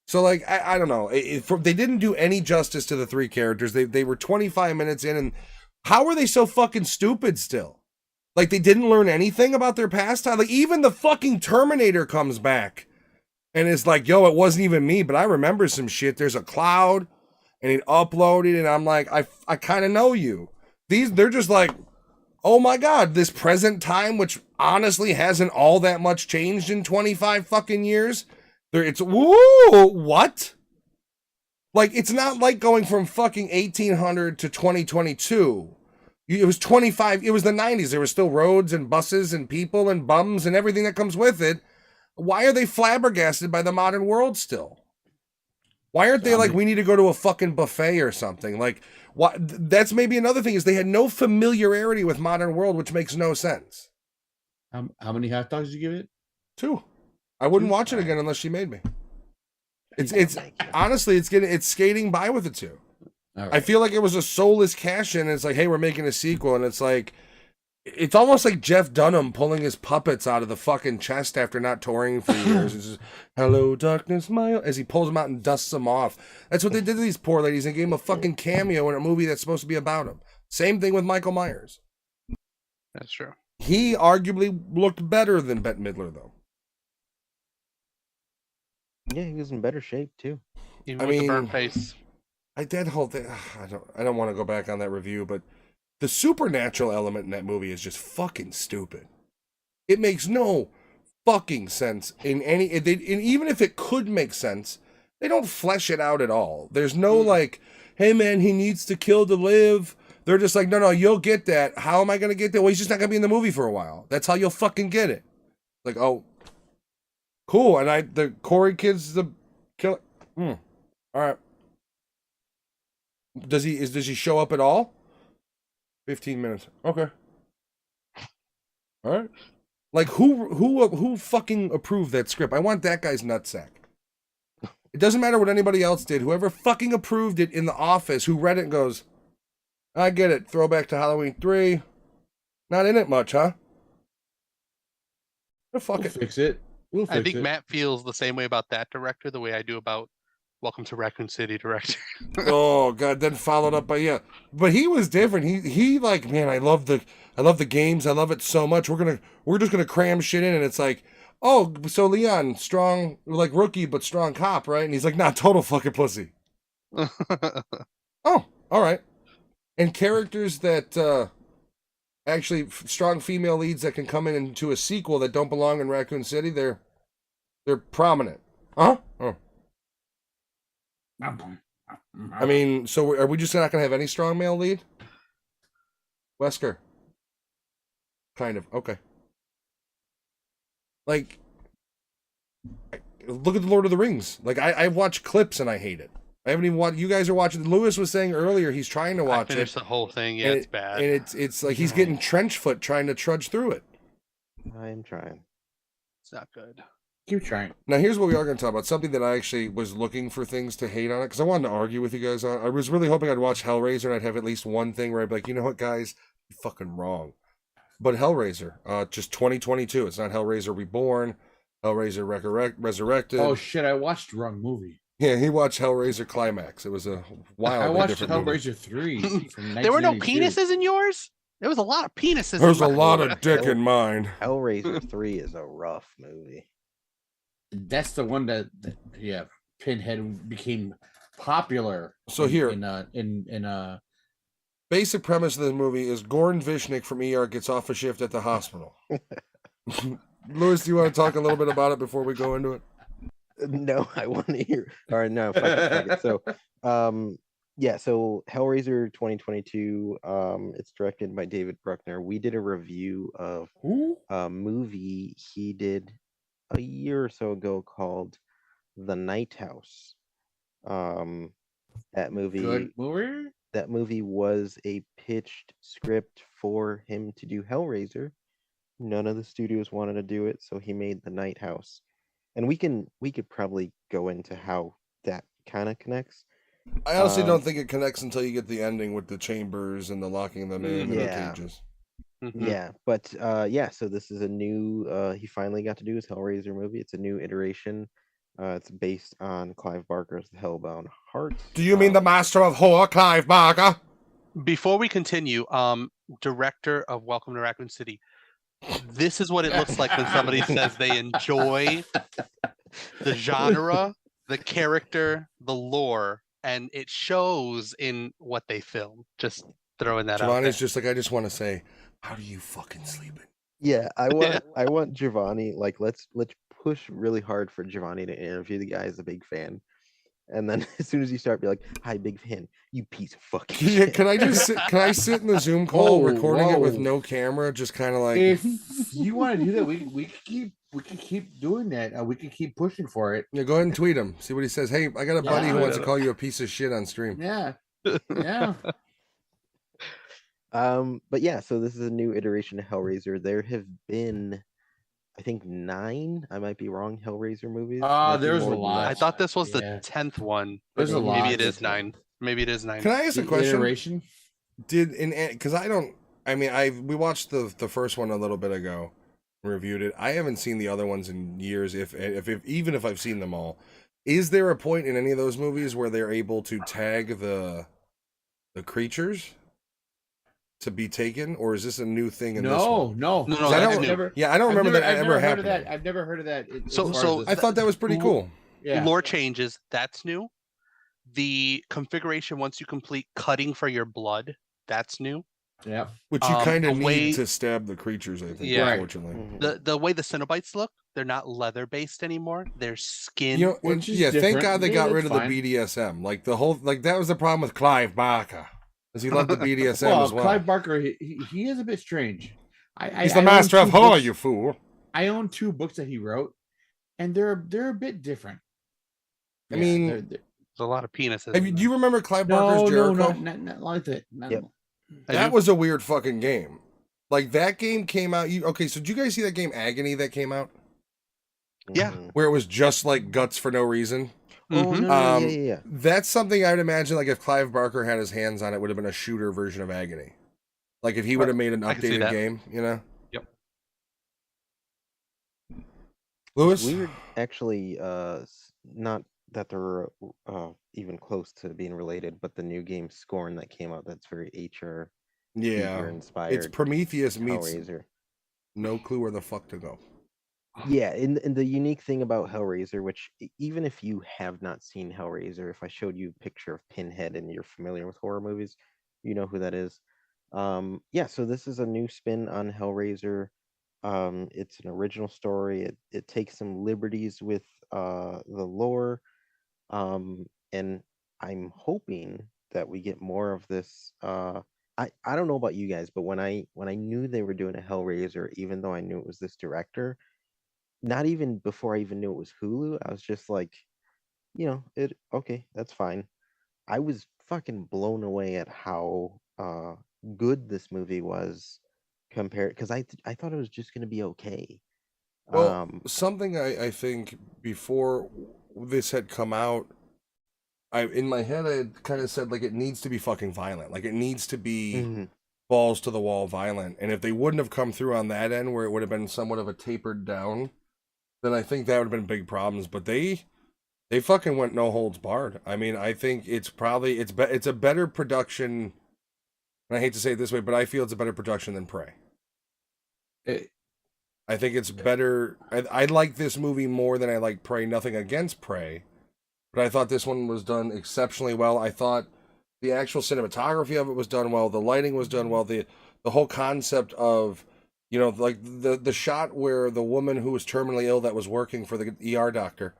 So like, I don't know. They didn't do any justice to the 3 characters. They were 25 minutes in, and how were they so fucking stupid still? Like, they didn't learn anything about their past time. Like, even the fucking Terminator comes back and is like, yo, it wasn't even me, but I remember some shit. There's a cloud, and it uploaded, and I'm like, I kind of know you. They're just like, oh my God, this present time, which honestly hasn't all that much changed in 25 fucking years. It's, woo, what? Like, it's not like going from fucking 1800 to 2022. It was 25, it was the 90s. There were still roads and buses and people and bums and everything that comes with it. Why are they flabbergasted by the modern world still? Why aren't they like, we need to go to a fucking buffet or something? Like, what? That's maybe another thing, is they had no familiarity with modern world, which makes no sense. How many hot dogs did you give it? 2. I wouldn't 2? watch it again unless she made me. It's honestly, it's skating by with a 2. All right. I feel like it was a soulless cash in. It's like, hey, we're making a sequel, and it's like, it's almost like Jeff Dunham pulling his puppets out of the fucking chest after not touring for years. It's just, hello, darkness, my... As he pulls them out and dusts them off. That's what they did to these poor ladies and gave them a fucking cameo in a movie that's supposed to be about them. Same thing with Michael Myers. That's true. He arguably looked better than Bette Midler, though. Yeah, he was in better shape too. Even I with the mean, burnt face. That whole thing... I don't want to go back on that review, but the supernatural element in that movie is just fucking stupid. It makes no fucking sense in any... and even if it could make sense, they don't flesh it out at all. There's no like, hey man, he needs to kill to live. They're just like, no, you'll get that. How am I going to get that? Well, he's just not going to be in the movie for a while. That's how you'll fucking get it. Like, oh, cool. And the Corey kid's the killer. All right. Does he show up at all? 15 minutes. Okay. All right. Like, who fucking approved that script? I want that guy's nutsack. It doesn't matter what anybody else did. Whoever fucking approved it in the office, who read it and goes, I get it. Throwback to Halloween 3. Not in it much, huh? Fuck We'll it. fix it. We'll fix I think it. Matt feels the same way about that director the way I do about Welcome to Raccoon City director. Oh god, then followed up by yeah. But he was different. He like, man, I love the games. I love it so much. We're just gonna cram shit in, and it's like, oh, so Leon, strong, like rookie but strong cop, right? And he's like, nah, total fucking pussy. Oh, all right. And characters that actually strong female leads that can come into a sequel that don't belong in Raccoon City, they're prominent. Huh? Oh. I mean, so are we just not going to have any strong male lead? Wesker. Kind of. Okay. Like, look at the Lord of the Rings. Like, I've watched clips and I hate it. I haven't even watched. You guys are watching. Lewis was saying earlier he's trying to watch I finished it. the whole thing. Yeah, it's bad. And it's like he's getting trench foot trying to trudge through it. I am trying. It's not good. Keep trying. Now, here's what we are going to talk about. Something that I actually was looking for things to hate on it, because I wanted to argue with you guys on. I was really hoping I'd watch Hellraiser and I'd have at least one thing where I'd be like, you know what, guys? You're fucking wrong. But Hellraiser, just 2022. It's not Hellraiser Reborn, Hellraiser Resurrected. Oh shit! I watched the wrong movie. Yeah, he watched Hellraiser Climax. It was a wildly I watched different movie. Hellraiser 3 from There were no 1982. penises in yours? There was a lot of penises There's a in mine. lot of dick in mine. Hellraiser 3 is a rough movie. That's the one that yeah, Pinhead became popular. So here- in Basic premise of the movie is Goran Vishnik from ER gets off a shift at the hospital. Louis, do you want to talk a little bit about it before we go into it? No, I want to hear. All right, no, fuck it. So, yeah, so Hellraiser 2022. It's directed by David Bruckner. We did a review of a movie he did a year or so ago called The Night House. That movie. good movie. That movie was a pitched script for him to do Hellraiser. None of the studios wanted to do it, so he made The Night House. And we could probably go into how that kind of connects. I honestly don't think it connects until you get the ending with the chambers and the locking them in and the Yeah. cages. Mhm. Yeah, but yeah, so this is a new he finally got to do his Hellraiser movie. It's a new iteration. It's based on Clive Barker's Hellbound Heart. Do you mean the master of horror, Clive Barker? Before we continue, director of Welcome to Raccoon City, this is what it looks like when somebody says they enjoy the genre, the character, the lore, and it shows in what they film. Just throwing that out Giovanni's there. just like, I just want to say, how do you fucking sleep it? Yeah, I want Giovanni, like let's push really hard for Giovanni to interview the guy. Is a big fan. And then as soon as you start, be like, "Hi, big fan, you piece of fucking Yeah, shit." can I just sit, can I sit in the Zoom call Whoa, recording it with whoa. no camera, just kind of like If you want to do that, we can keep doing that. We can keep pushing for it. yeah, go ahead and tweet him. See what he says. Hey, I got a buddy who Yeah. wants to call you a piece of shit on stream. Yeah, yeah. But yeah, so this is a new iteration of Hellraiser. There have been, I think, 9. I might be wrong. Hellraiser movies. Might be There's a more than lot. I that. thought this was Yeah. the 10th one. There's a Maybe lot. Maybe it's it the is 10th. 9. Maybe it is 9. Can I ask a The question? iteration. Because I don't. I mean, we watched the first one a little bit ago, reviewed it. I haven't seen the other ones in years. If even if I've seen them all, is there a point in any of those movies where they're able to tag the creatures to be taken, or is this a new thing in this one? No. No, I that's don't- new. Yeah, I don't remember that ever heard of happening. that. I've never heard of that. So- as far so as I this- thought that was pretty cool. Yeah. Lore changes. That's new. The configuration once you complete cutting for your blood, that's new. Yeah. Which you the kind of need way- to stab the creatures, I think, Yeah. Right. unfortunately. Mhm. The way the Cenobites look, they're not leather based anymore. They're skin. You know, Which is thank different. God they Yeah, got that's rid of fine. the BDSM. Like the whole, like that was the problem with Clive Barker, because he loved the BDSM Well, as well. Clive Barker, he is a bit strange. He's the master of horror, you fool. I own 2 books that he wrote, and they're a bit different. I mean, they're- There's a lot of penises. do you remember Clive no, Barker's Jericho? not like that. Not- Yep. I That do. was a weird fucking game. Like that game came out. Okay, so did you guys see that game Agony that came out, Yeah. Mhm. where it was just like guts for no reason? Oh, Mhm. no, yeah. That's something I would imagine. Like if Clive Barker had his hands on it, would have been a shooter version of Agony. Like if he would have made an I can see updated that. game, you know? Yep. Lewis? Weird, actually. Not that they're even close to being related, but the new game Scorn that came out, that's very HR Yeah. inspired. It's Prometheus meets Hellraiser. no clue where the fuck to go. Yeah, and the unique thing about Hellraiser, which even if you have not seen Hellraiser, if I showed you a picture of Pinhead and you're familiar with horror movies, you know who that is. Yeah, so this is a new spin on Hellraiser. It's an original story. It takes some liberties with the lore. And I'm hoping that we get more of this. I don't know about you guys, but when I knew they were doing a Hellraiser, even though I knew it was this director, not even before I even knew it was Hulu, I was just like, okay, that's fine. I was fucking blown away at how good this movie was compared, because I thought it was just gonna be okay. Well, something I think before this had come out, in my head I had kind of said like it needs to be fucking violent, like it needs to be Mhm. balls to the wall violent, and if they wouldn't have come through on that end where it would have been somewhat of a tapered down, then I think that would have been big problems. But they fucking went no holds barred. I mean, I think it's probably it's a better production. And I hate to say it this way, but I feel it's a better production than Prey. It- I think it's better. I like this movie more than I like Prey. Nothing against Prey, but I thought this one was done exceptionally well. I thought the actual cinematography of it was done well. The lighting was done well. The whole concept of, like the shot where the woman who was terminally ill that was working for the ER doctor,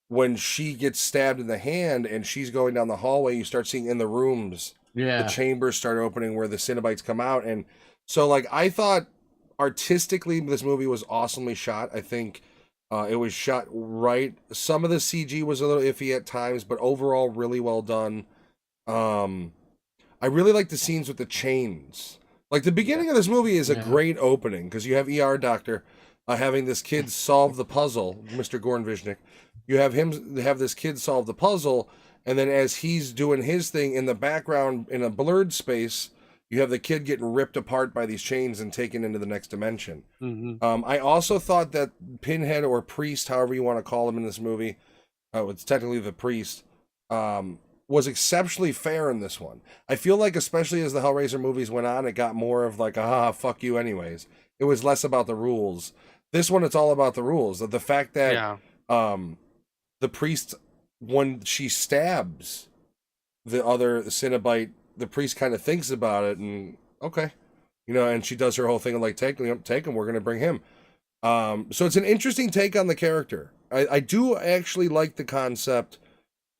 when she gets stabbed in the hand and she's going down the hallway, you start seeing in the rooms yeah. the chambers start opening where the Cenobites come out. And so like I thought artistically this movie was awesomely shot. I think it was shot right. Some of the CG was a little iffy at times, but overall really well done. I really like the scenes with the chains. Like the beginning of this movie is a Yeah. great opening because you have ER doctor having this kid solve the puzzle, Mr. Gornvishnik. You have him have this kid solve the puzzle, and then as he's doing his thing in the background in a blurred space, you have the kid getting ripped apart by these chains and taken into the next dimension. Mhm. I also thought that Pinhead or Priest, however you want to call him in this movie, it's technically the Priest, was exceptionally fair in this one. I feel like, especially as the Hellraiser movies went on, it got more of like, fuck you anyways. It was less about the rules. This one, it's all about the rules. The fact that Yeah. the priest, when she stabs the other Cenobite, the priest kind of thinks about it and okay, and she does her whole thing of like, take him, we're gonna bring him. So it's an interesting take on the character. I do actually like the concept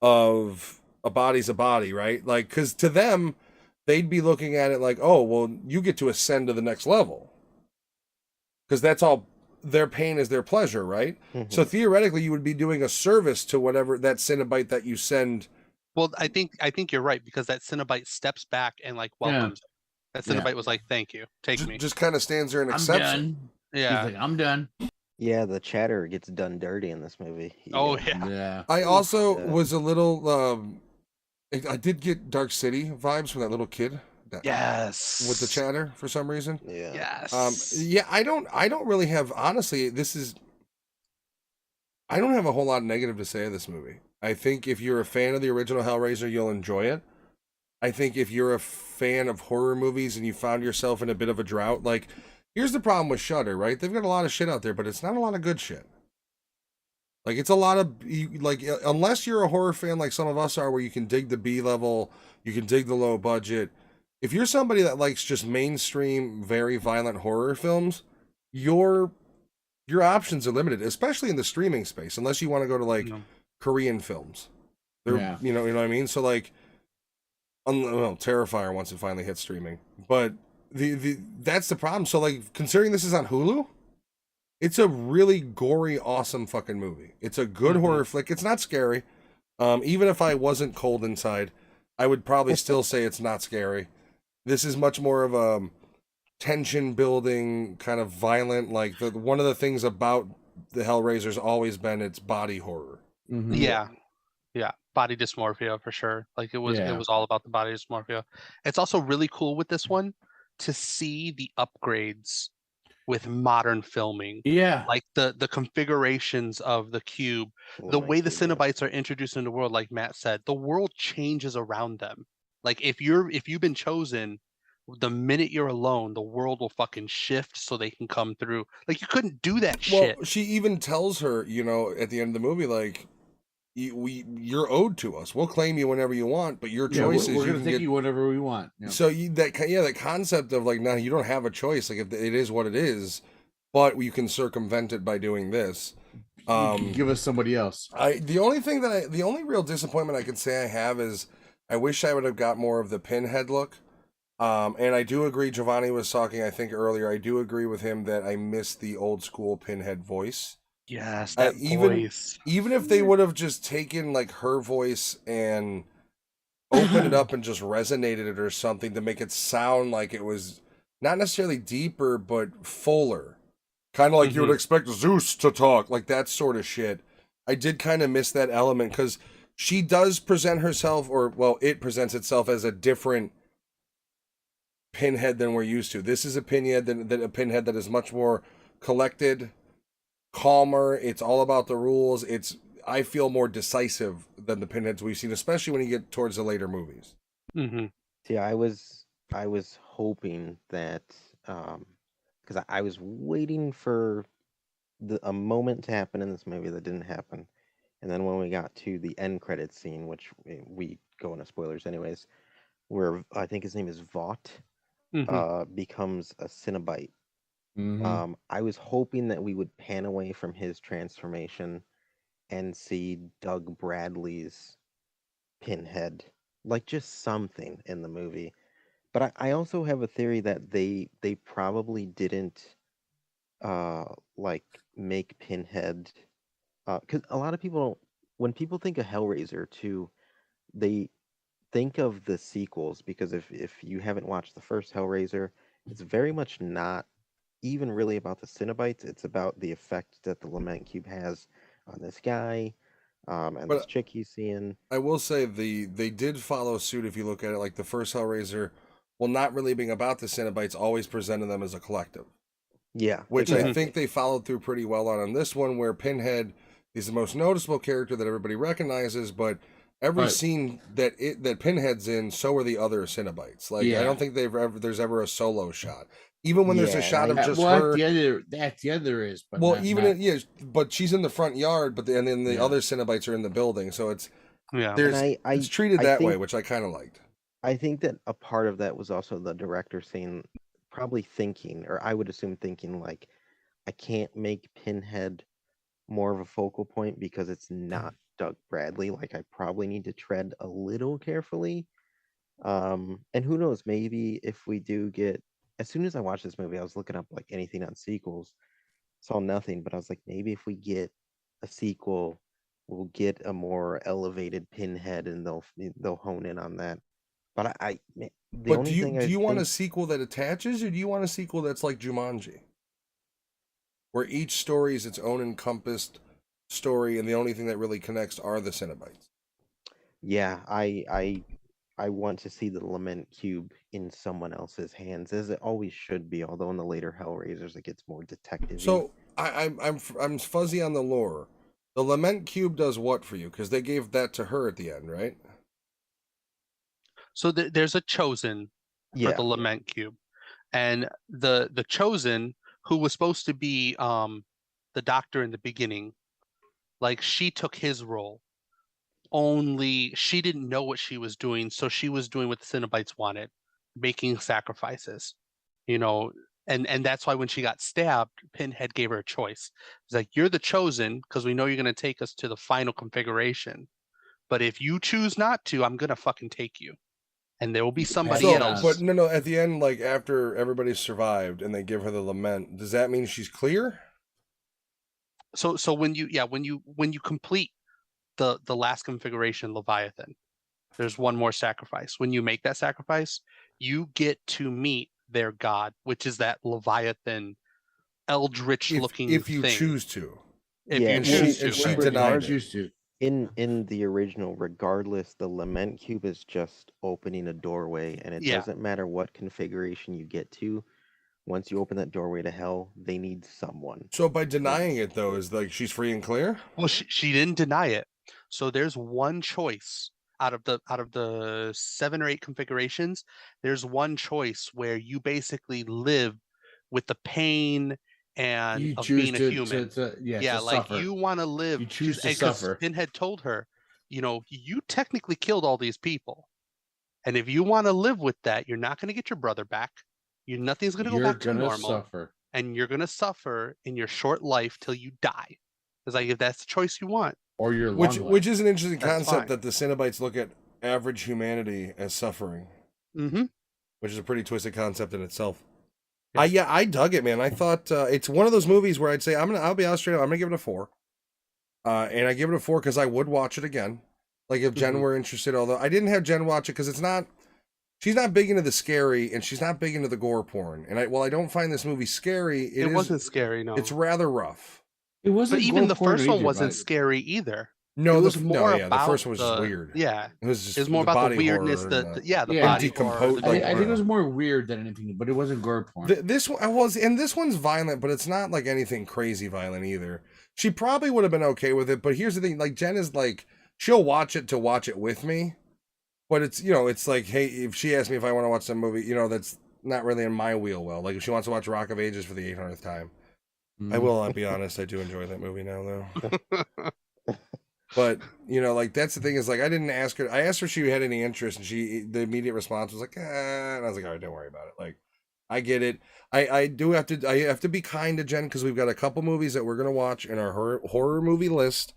of a body's a body, right? Like, because to them, they'd be looking at it like, oh, well, you get to ascend to the next level, because that's all. Their pain is their pleasure, right? Mhm. So theoretically, you would be doing a service to whatever that Cenobite that you send Well, I think you're right, because that Cenobite steps back and like Yeah. welcomes him. That Yeah. Cenobite was like, "Thank you, take me." Just kind of stands there and I'm accepts it. done. He's Yeah. like, I'm done. Yeah, the chatter gets done dirty in this movie. Oh Yeah. yeah. Yeah. I also Yeah. was a little. I did get Dark City vibes from that little kid. Yes. With the chatter for some reason. Yeah. Yes. Yeah, I don't really have, honestly, I don't have a whole lot negative to say of this movie. I think if you're a fan of the original Hellraiser, you'll enjoy it. I think if you're a fan of horror movies and you found yourself in a bit of a drought, like, here's the problem with Shudder, right? They've got a lot of shit out there, but it's not a lot of good shit. Like, it's a lot of, like, unless you're a horror fan like some of us are, where you can dig the B level, you can dig the low budget. If you're somebody that likes just mainstream, very violent horror films, your options are limited, especially in the streaming space, unless you want to go to like Korean films. Yeah. You know what I mean? So like, well, Terrifier once it finally hit streaming, but that's the problem. So like, considering this is on Hulu, it's a really gory, awesome fucking movie. It's a good horror flick. It's not scary. Even if I wasn't cold inside, I would probably still say it's not scary. This is much more of a tension building, kind of violent. Like one of the things about the Hellraiser's always been its body horror. Mhm. Yeah. Yeah. Body dysmorphia for sure. Like it was all about the body dysmorphia. It's also really cool with this one to see the upgrades with modern filming. Yeah. Like the configurations of the cube, the way the Cenobites are introduced in the world, like Matt said, the world changes around them. Like if you've been chosen, the minute you're alone, the world will fucking shift so they can come through. Like you couldn't do that shit. Well, she even tells her, you know, at the end of the movie, like, you're owed to us. We'll claim you whenever you want, but your choice is we're you gonna can take get. you whatever we want. Yeah. So that concept of like, no, you don't have a choice. Like if it is what it is, but you can circumvent it by doing this. Give us somebody else. The only real disappointment I can say I have is I wish I would have got more of the Pinhead look. And I do agree. Giovanni was talking, I think earlier. I do agree with him that I miss the old school Pinhead voice. Yes, that voice. Even if they would have just taken like her voice and opened it up and just resonated it or something to make it sound like it was not necessarily deeper but fuller, kind of like you would expect Zeus to talk, like that sort of shit. I did kind of miss that element because she does present herself, or well, it presents itself as a different Pinhead than we're used to. This is a Pinhead that is much more collected, calmer. It's all about the rules. I feel more decisive than the Pinheads we've seen, especially when you get towards the later movies. See, I was hoping that because I was waiting for a moment to happen in this movie that didn't happen, and then when we got to the end credits scene, which we go into spoilers anyways, where I think his name is Vought, becomes a Cenobite. I was hoping that we would pan away from his transformation and see Doug Bradley's Pinhead, like just something in the movie. But I also have a theory that they probably didn't like make Pinhead, because a lot of people, when people think of Hellraiser too, they think of the sequels, because if you haven't watched the first Hellraiser, it's very much not even really about the Cenobites. It's about the effect that the Lament Cube has on this guy, and this chick he's seeing. I will say they did follow suit. If you look at it, like the first Hellraiser, well, not really being about the Cenobites, always presented them as a collective. Yeah, which I think they followed through pretty well on this one, where Pinhead is the most noticeable character that everybody recognizes, but every scene that Pinhead's in, so are the other Cenobites. Like I don't think there's ever a solo shot. Even when there's a shot of just her. At the end there is. But well, but she's in the front yard, and then the other Cenobites are in the building, so it's it's treated that way, which I kind of liked. I think that a part of that was also the director saying, probably thinking, or I would assume thinking, like, I can't make Pinhead more of a focal point because it's not Doug Bradley. Like, I probably need to tread a little carefully. And who knows, maybe if we do get, as soon as I watched this movie, I was looking up like anything on sequels, saw nothing, but I was like, maybe if we get a sequel we'll get a more elevated Pinhead, and they'll hone in on that. But the But only thing do I you want a think, sequel that attaches, or do you want a sequel that's like Jumanji, where each story is its own encompassed story, and the only thing that really connects are the Cenobites? yeah, I want to see the Lament Cube in someone else's hands, as it always should be. Although in the later Hellraisers, it gets more detective-y. So I'm fuzzy on the lore. The Lament Cube does what for you? Because they gave that to her at the end, right? So there's a chosen for yeah, the Lament Cube, and the chosen, who was supposed to be the doctor in the beginning, like she took his role. Only she didn't know what she was doing, so she was doing what the Cenobites wanted, making sacrifices, you know. And that's why when she got stabbed, Pinhead gave her a choice. He's like, "You're the chosen, because we know you're going to take us to the final configuration. But if you choose not to, I'm going to fucking take you. And there will be somebody So, else." but no, at the end, like after everybody's survived and they give her the lament, does that mean she's clear? So when you complete the last configuration, Leviathan, there's one more sacrifice. When you make that sacrifice, you get to meet their god, which is that Leviathan, eldritch looking If you thing. choose to. If Yeah, you And choose she, and to, she right? denied it. to. in the original, regardless, the Lament Cube is just opening a doorway, and it Yeah. doesn't matter what configuration you get to. Once you open that doorway to hell, they need someone. So by denying it though, is like she's free and clear? Well, she didn't deny it. So there's one choice out of the 7 or 8 configurations. There's one choice where you basically live with the pain and You of choose being a to, human. to Like suffer. you want to live. You choose to 'cause suffer. Pinhead told her, you technically killed all these people, and if you want to live with that, you're not going to get your brother back. Nothing's going to go You're back to gonna normal, suffer. and you're going to suffer in your short life till you die. It's like, if that's the choice you want. Or your Which is an interesting That's concept fine. that the Cenobites look at average humanity as suffering, Mm-hmm. which is a pretty twisted concept in itself. Yeah. I dug it, man. I thought it's one of those movies where I'd say I'll be honest, straight up, I'm gonna give it a 4. And I give it a 4 because I would watch it again. Like if Jen Mhm. were interested, although I didn't have Jen watch it because she's not big into the scary and she's not big into the gore porn. And while I don't find this movie scary, It wasn't scary, no. it's rather rough. It wasn't. But even gore the porn first one either, wasn't but- scary either. No, It was the more the about first one was just the- weird. Yeah. It was just It was more the about body the weirdness, horror and the body Yeah. horror, Decomposed, the like, I think gore. it was more weird than anything, but it wasn't gore porn. This one's violent, but it's not like anything crazy violent either. She probably would have been okay with it, but here's the thing: like Jen is like, she'll watch it to watch it with me, but it's it's like, hey, if she asks me if I want to watch some movie, that's not really in my wheel well. Like if she wants to watch Rock of Ages for the 800th time, I will not be honest, I do enjoy that movie now though. But like that's the thing is like I didn't ask her. I asked her if she had any interest, and the immediate response was like, and I was like, all right, don't worry about it. Like, I get it. I have to be kind to Jen because we've got a couple movies that we're gonna watch in our horror movie list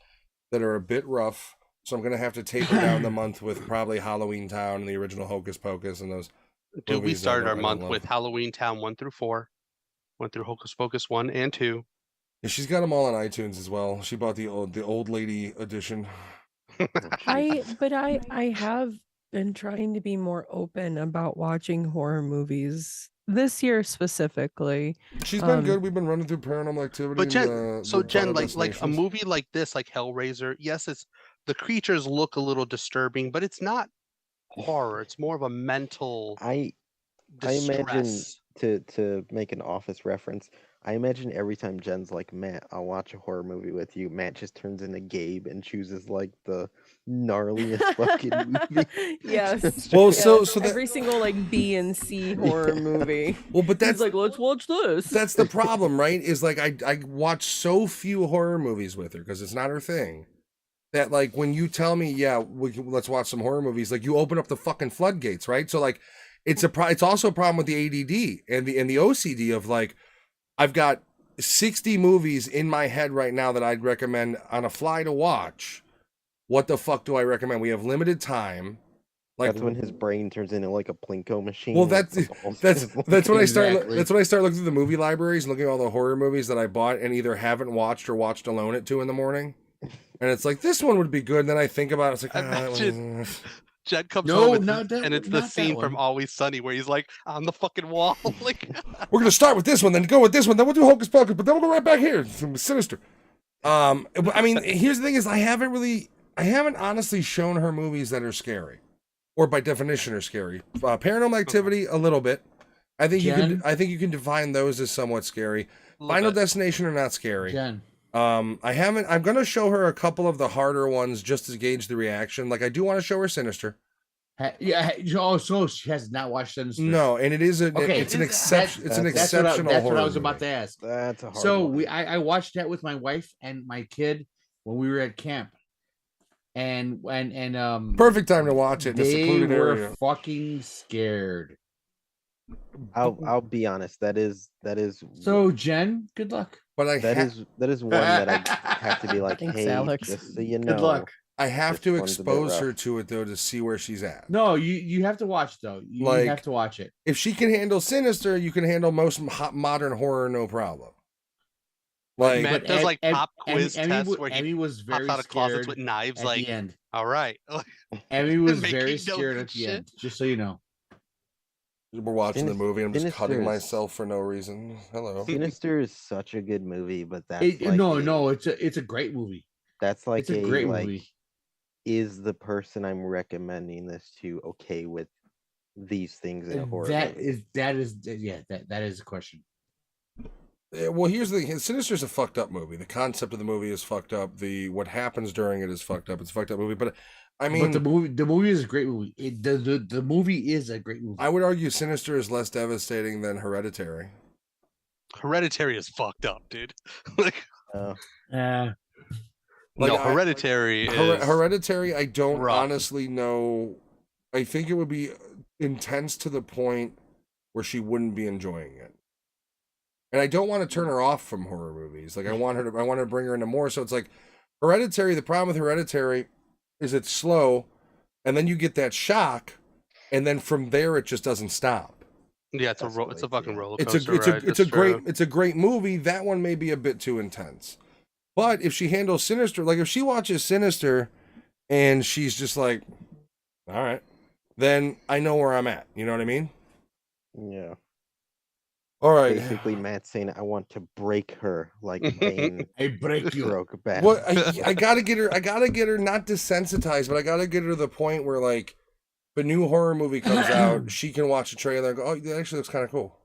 that are a bit rough. So I'm gonna have to taper down the month with probably Halloween Town and the original Hocus Pocus and those. Dude, we movies that started I our don't month love. with Halloween Town 1 through 4. Went through Hocus Pocus 1 and 2. Yeah, she's got them all on iTunes as well. She bought the old lady edition. I have been trying to be more open about watching horror movies this year specifically. She's been Um, good. We've been running through Paranormal Activity. But Jen, and, so the Jen, Final like a Destinations. movie like this, like Hellraiser, yes, it's the creatures look a little disturbing, but it's not horror. It's more of a mental I imagine, distress. to make an Office reference, I imagine every time Jen's like, Matt, I'll watch a horror movie with you, Matt just turns into Gabe and chooses like the gnarliest fucking movie. Yes. Well, yes, so that, every single like B and C horror movie. well, but He's that's like, let's watch this. that's the problem, right? Is like I watch so few horror movies with her because it's not her thing. That like when you tell me, yeah, let's watch some horror movies, like you open up the fucking floodgates, right? So like it's also a problem with the ADD and the OCD of like I've got 60 movies in my head right now that I'd recommend on a fly to watch. What the fuck do I recommend? We have limited time. Like That's when his brain turns into like a Plinko machine. Well, with that's the balls. that's when I start. Exactly. That's when I start looking through the movie libraries and looking at all the horror movies that I bought and either haven't watched or watched alone at 2 a.m. And it's like, this one would be good. And then I think about it. It's like, Imagine Jed comes No, home with not that and one- it's the not that scene from one. Always Sunny where he's like on the fucking wall. Like, we're going to start with this one, then go with this one. Then we'll do Hocus Pocus, but then we'll go right back here. Sinister. I mean, here's the thing is I haven't honestly shown her movies that are scary. Or by definition are scary. Paranormal Activity, a little bit. I think you can define those as somewhat scary. Final Destination are not scary. Jen. I'm gonna show her a couple of the harder ones just to gauge the reaction. Like I do want to show her Sinister. Oh, so she has not watched Sinister. No, and it's an exception. It's an exceptional That's horror what I was movie. about to ask. That's a hard So one. I watched that with my wife and my kid when we were at camp, and Perfect time to watch it in a they secluded were area. fucking scared. I'll be honest. That is So Jen, good luck. But that is one that I have to be like, Thanks, hey, Alex. just so you know. Good luck. I have This to one's a bit expose rough. her to it though to see where she's at. No, you have to watch though. You Like- have to watch it. If she can handle Sinister, you can handle most modern horror no problem. Like Matt does like pop quiz Emmy, tests where he Emmy was pops very out of closets scared with knives. at Like, the end. all right, Emmy was Making very notes scared and at the shit. end. Just so you know. we're watching the movie and I'm just cutting Sinister is- myself for no reason. Hello. Sinister is such a good movie, but that's No, it's a great movie. That's like It's a great like, movie. is the person I'm recommending this to okay with these things in a horror That movie? is that is a question. Well, here's the thing. Sinister's a fucked up movie. The concept of the movie is fucked up. What happens during it is fucked up. It's a fucked up movie. But I mean, But the movie is a great movie. The movie is a great movie. I would argue Sinister is less devastating than Hereditary. Hereditary is fucked up, dude. Like, Like, no, I- Hereditary is Hereditary, I don't rough. honestly know. I think it would be intense to the point where she wouldn't be enjoying it. And I don't want to turn her off from horror movies. Like I want to bring her into more. So it's like Hereditary, the problem with Hereditary is it's slow, and then you get that shock, and then from there it just doesn't stop. yeah, it's That's a fucking yeah. roller It's coaster a ride. it's That's a great true. it's a great movie. That one may be a bit too intense. But if she handles Sinister, like if she watches Sinister and she's just like, all right, then I know where I'm at. You know what I mean? Yeah. All right. Basically, Matt's saying I want to break her like Bane I break you. broke back. What I gotta get her not desensitized, but I gotta get her to the point where like if a new horror movie comes out, she can watch a trailer and go, oh, that actually looks kind of cool.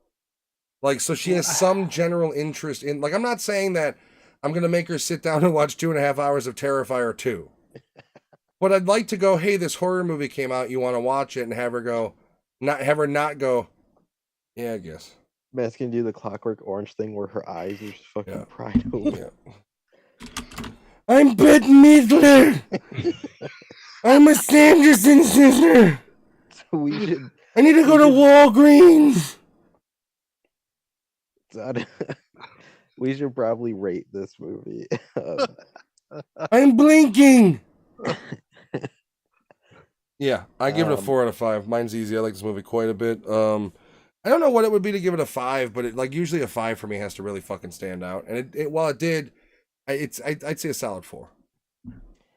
Like so she has some general interest in like I'm not saying that I'm gonna make her sit down and watch 2.5 hours of Terrifier 2. But I'd like to go, hey, this horror movie came out, you want to watch it, and have her not go, yeah, I guess. Matt's gonna do the Clockwork Orange thing where her eyes are just fucking Yeah. pried open. Yeah. I'm Bette Midler. I'm a Sanderson sister. So we should I need to go to Walgreens. we should probably rate this movie. I'm blinking. Yeah, I give it a 4 out of 5. Mine's easy. I like this movie quite a bit. I don't know what it would be to give it a 5, but like usually a 5 for me has to really fucking stand out. And it while it did, I'd say a solid 4.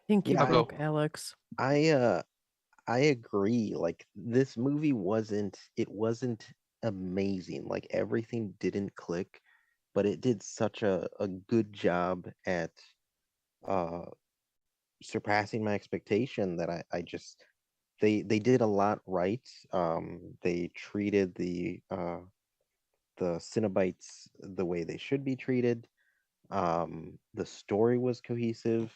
Thank you, Yeah, I- Alex. I agree. Like this movie wasn't amazing. Like everything didn't click, but it did such a good job at surpassing my expectation that I just they did a lot right. They treated the Cenobites the way they should be treated. The story was cohesive.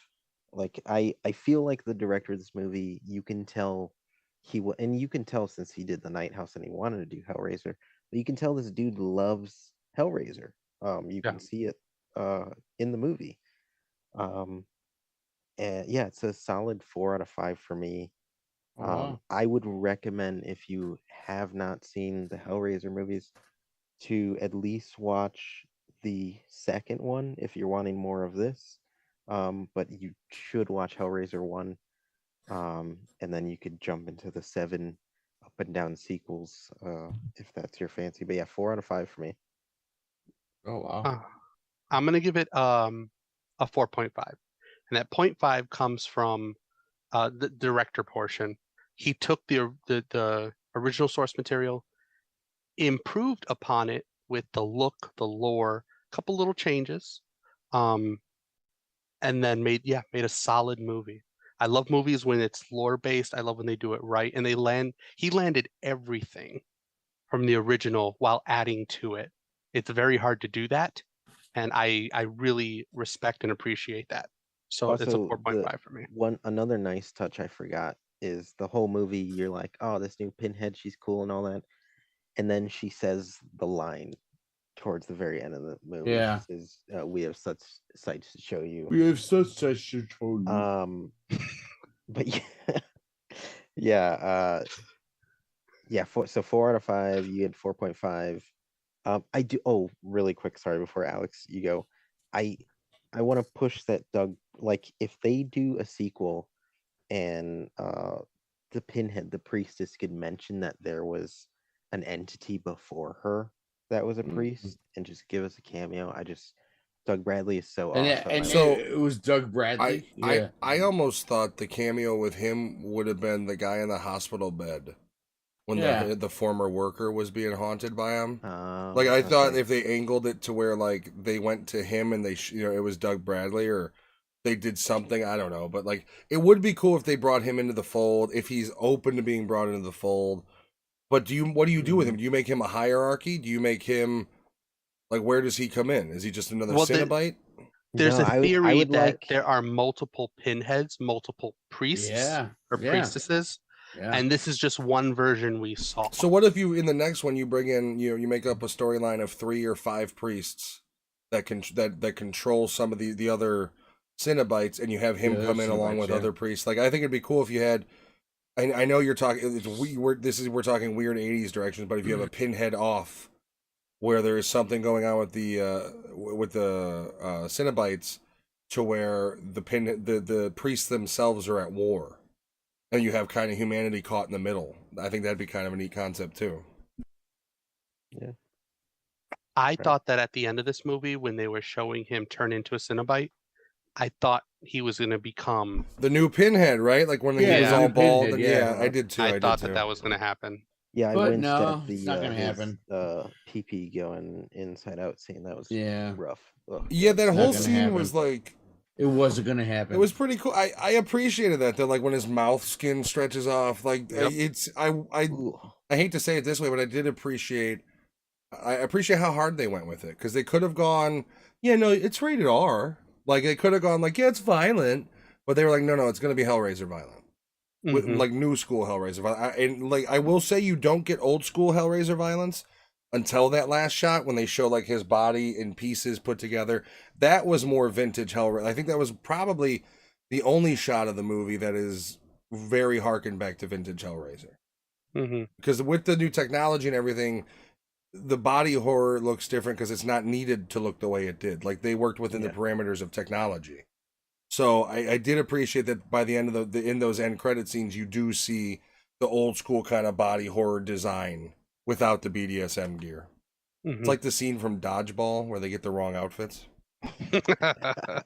Like I feel like the director of this movie, you can tell and you can tell since he did The Night House and he wanted to do Hellraiser, but you can tell this dude loves Hellraiser. You Yeah. can see it in the movie. And yeah, it's a solid 4 out of 5 for me. Wow. I would recommend if you have not seen the Hellraiser movies to at least watch the second one if you're wanting more of this. But you should watch Hellraiser 1. And then you could jump into the 7 up and down sequels if that's your fancy. But yeah, 4 out of 5 for me. Oh wow. I'm gonna give it a 4.5. and that 0.5 comes from the director portion. He took the original source material, improved upon it with the look, the lore, a couple little changes, and then made a solid movie. I love movies when it's lore based. I love when they do it right, and he landed everything from the original while adding to it. It's very hard to do that, and I really respect and appreciate that. So it's a Also, 4.5 for me. another nice touch I forgot is the whole movie. You're like, oh, this new Pinhead, she's cool and all that, and then she says the line towards the very end of the movie. Yeah. She says, "We have such sights to show you." We have such to show you. But yeah, yeah. So 4 out of 5. You had 4.5. I do. Oh, really quick. Sorry, before Alex, you go. I want to push that Doug. Like, if they do a sequel, and the Pinhead, the priestess, could mention that there was an entity before her that was a priest, and just give us a cameo. Doug Bradley is so awesome. So- it was Doug Bradley. I almost thought the cameo with him would have been the guy in the hospital bed when the former worker was being haunted by him. Like, I thought if they angled it to where, like, they went to him and it was Doug Bradley, or they did something, I don't know, but, like, it would be cool if they brought him into the fold, if he's open to being brought into the fold. But what do you do with him? Do you make him a hierarchy? Do you make him, like, where does he come in? Is he just another Cenobite? There's No, a theory would that like- there are multiple Pinheads, multiple priests or priestesses, and this is just one version we saw. So what if you, in the next one, you bring in, you make up a storyline of 3 or 5 priests that control some of the other Cenobites, and you have him come in along with other priests? Like, I think it'd be cool if you had. I know you're talking. We're talking weird '80s directions, but if you have a Pinhead off, where there is something going on with the Cenobites, to where the priests themselves are at war, and you have kind of humanity caught in the middle. I think that'd be kind of a neat concept too. Yeah. I thought that at the end of this movie, when they were showing him turn into a Cenobite, I thought he was going to become the new Pinhead, right? Like when he was all bald. Pinhead, I did too. I thought that was going to happen. Yeah, I But winced no, at the it's not gonna happen. PP going inside out scene. That was rough. Ugh. Yeah, that It's not whole gonna scene happen. was like. It wasn't gonna happen. It was pretty cool. I appreciated that. That, like, when his mouth skin stretches off, like, I hate to say it this way, but I did appreciate. I appreciate how hard they went with it, because they could have gone, no, it's rated R. Like, they could have gone like, it's violent, but they were like, no, it's going to be Hellraiser violent, with, like, new school Hellraiser violence. And, like, I will say, you don't get old school Hellraiser violence until that last shot when they show, like, his body in pieces put together. That was more vintage Hellraiser. I think that was probably the only shot of the movie that is very harkened back to vintage Hellraiser. Because with the new technology and everything, the body horror looks different because it's not needed to look the way it did. Like, they worked within the parameters of technology. So I did appreciate that by the end of in those end credit scenes, you do see the old school kind of body horror design without the BDSM gear. It's like the scene from Dodgeball where they get the wrong outfits. I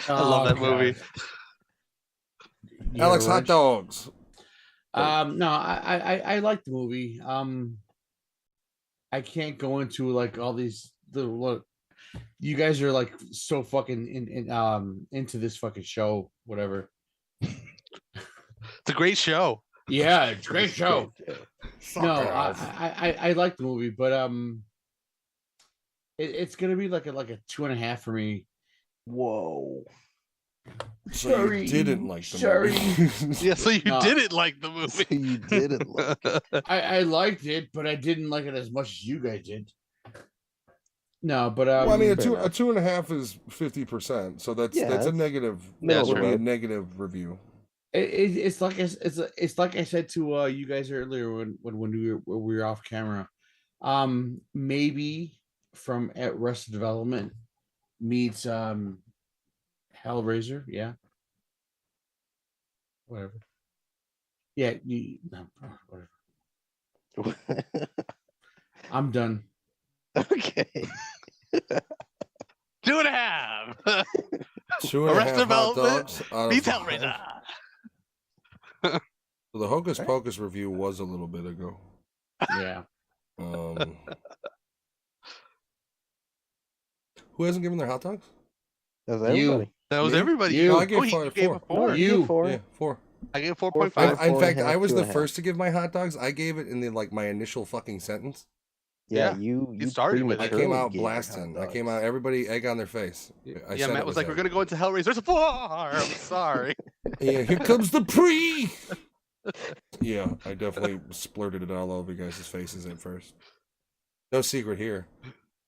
love that movie. Alex, hot dogs. No, I like the movie. I can't go into, like, all these you guys are, like, so fucking into this fucking show, whatever. It's a great show. Yeah, it's a great show. No, I like the movie, but it's gonna be like a 2.5 for me. Whoa. So you didn't like the movie. Yeah, so you didn't like the movie. So you didn't like it. I liked it, but I didn't like it as much as you guys did. No, but well, I mean, a 2.5 is 50%, so that's a negative. That's would be a right. negative review. It's like I said to you guys earlier when we were off camera. Maybe from Arrested Development meets Hellraiser, whatever. Yeah, whatever. I'm done. Okay. 2.5. 2.5 Arrested hot Development dogs out beats of Hellraiser. 5. So the Hocus Pocus review was a little bit ago. Yeah. Who hasn't given their hot dogs? That was You. everybody. That was Me? everybody. You. No, I gave he 4. gave a 4. No, You. 4. Yeah, 4. I gave 4, 4.5. In 4 fact, and a I half, was the 2.5. first to give my hot dogs. I gave it in the my initial fucking sentence. Yeah, Yeah, you started with it. I prematurely came out gave your hot blasting. I came dogs. out, everybody egg on their face. I Yeah, said Matt it was like, egg. "We're gonna go into Hellraiser." There's a 4. I'm sorry. Yeah, here comes the pre. Yeah, I definitely splurted it all over you guys' faces at first. No secret here.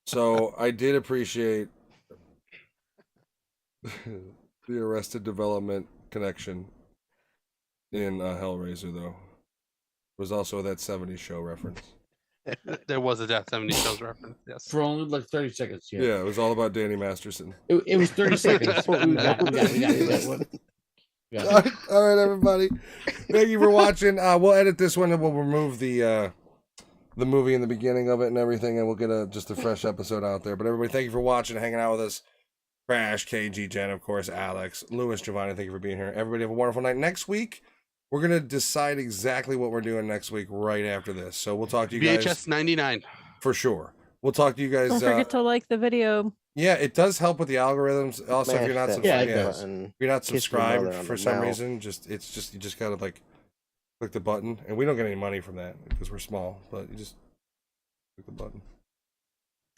So I did appreciate the Arrested Development connection in Hellraiser, though. It was also that 70s show reference. There was a Death 70 shows reference. Yes. For only like 30 seconds. Yeah. Yeah, it was all about Danny Masterson. It was 30 seconds. We got that one. Yeah. All right, everybody. Thank you for watching. We'll edit this one and we'll remove the movie in the beginning of it and everything, and we'll get just a fresh episode out there. But everybody, thank you for watching, hanging out with us. Crash, KG, Jen, of course, Alex, Lewis, Giovanni, thank you for being here. Everybody have a wonderful night. Next week, we're gonna decide exactly what we're doing next week right after this. So we'll talk to you guys VHS 99. for sure. We'll talk to you guys. Don't forget to like the video. Yeah, it does help with the algorithms. Also, if Smash you're not that subscribed, like button. if you're not Kiss your subscribed mother on for the some mouth. reason, you just gotta like click the button, and we don't get any money from that because we're small. But you just click the button.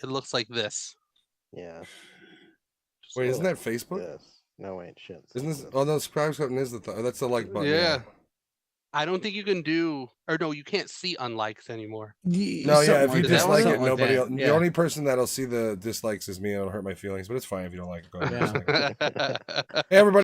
It looks like this. Yeah. Wait, isn't that Facebook? Yes. No, wait, shit. Isn't this? Oh no, subscribe button is that's the like button. Yeah. I don't think you can do, or no, you can't see unlikes anymore. No, yeah. If you dislike it, nobody. Else, The only person that'll see the dislikes is me. It'll hurt my feelings, but it's fine if you don't like it. Go ahead. Yeah. Hey, everybody.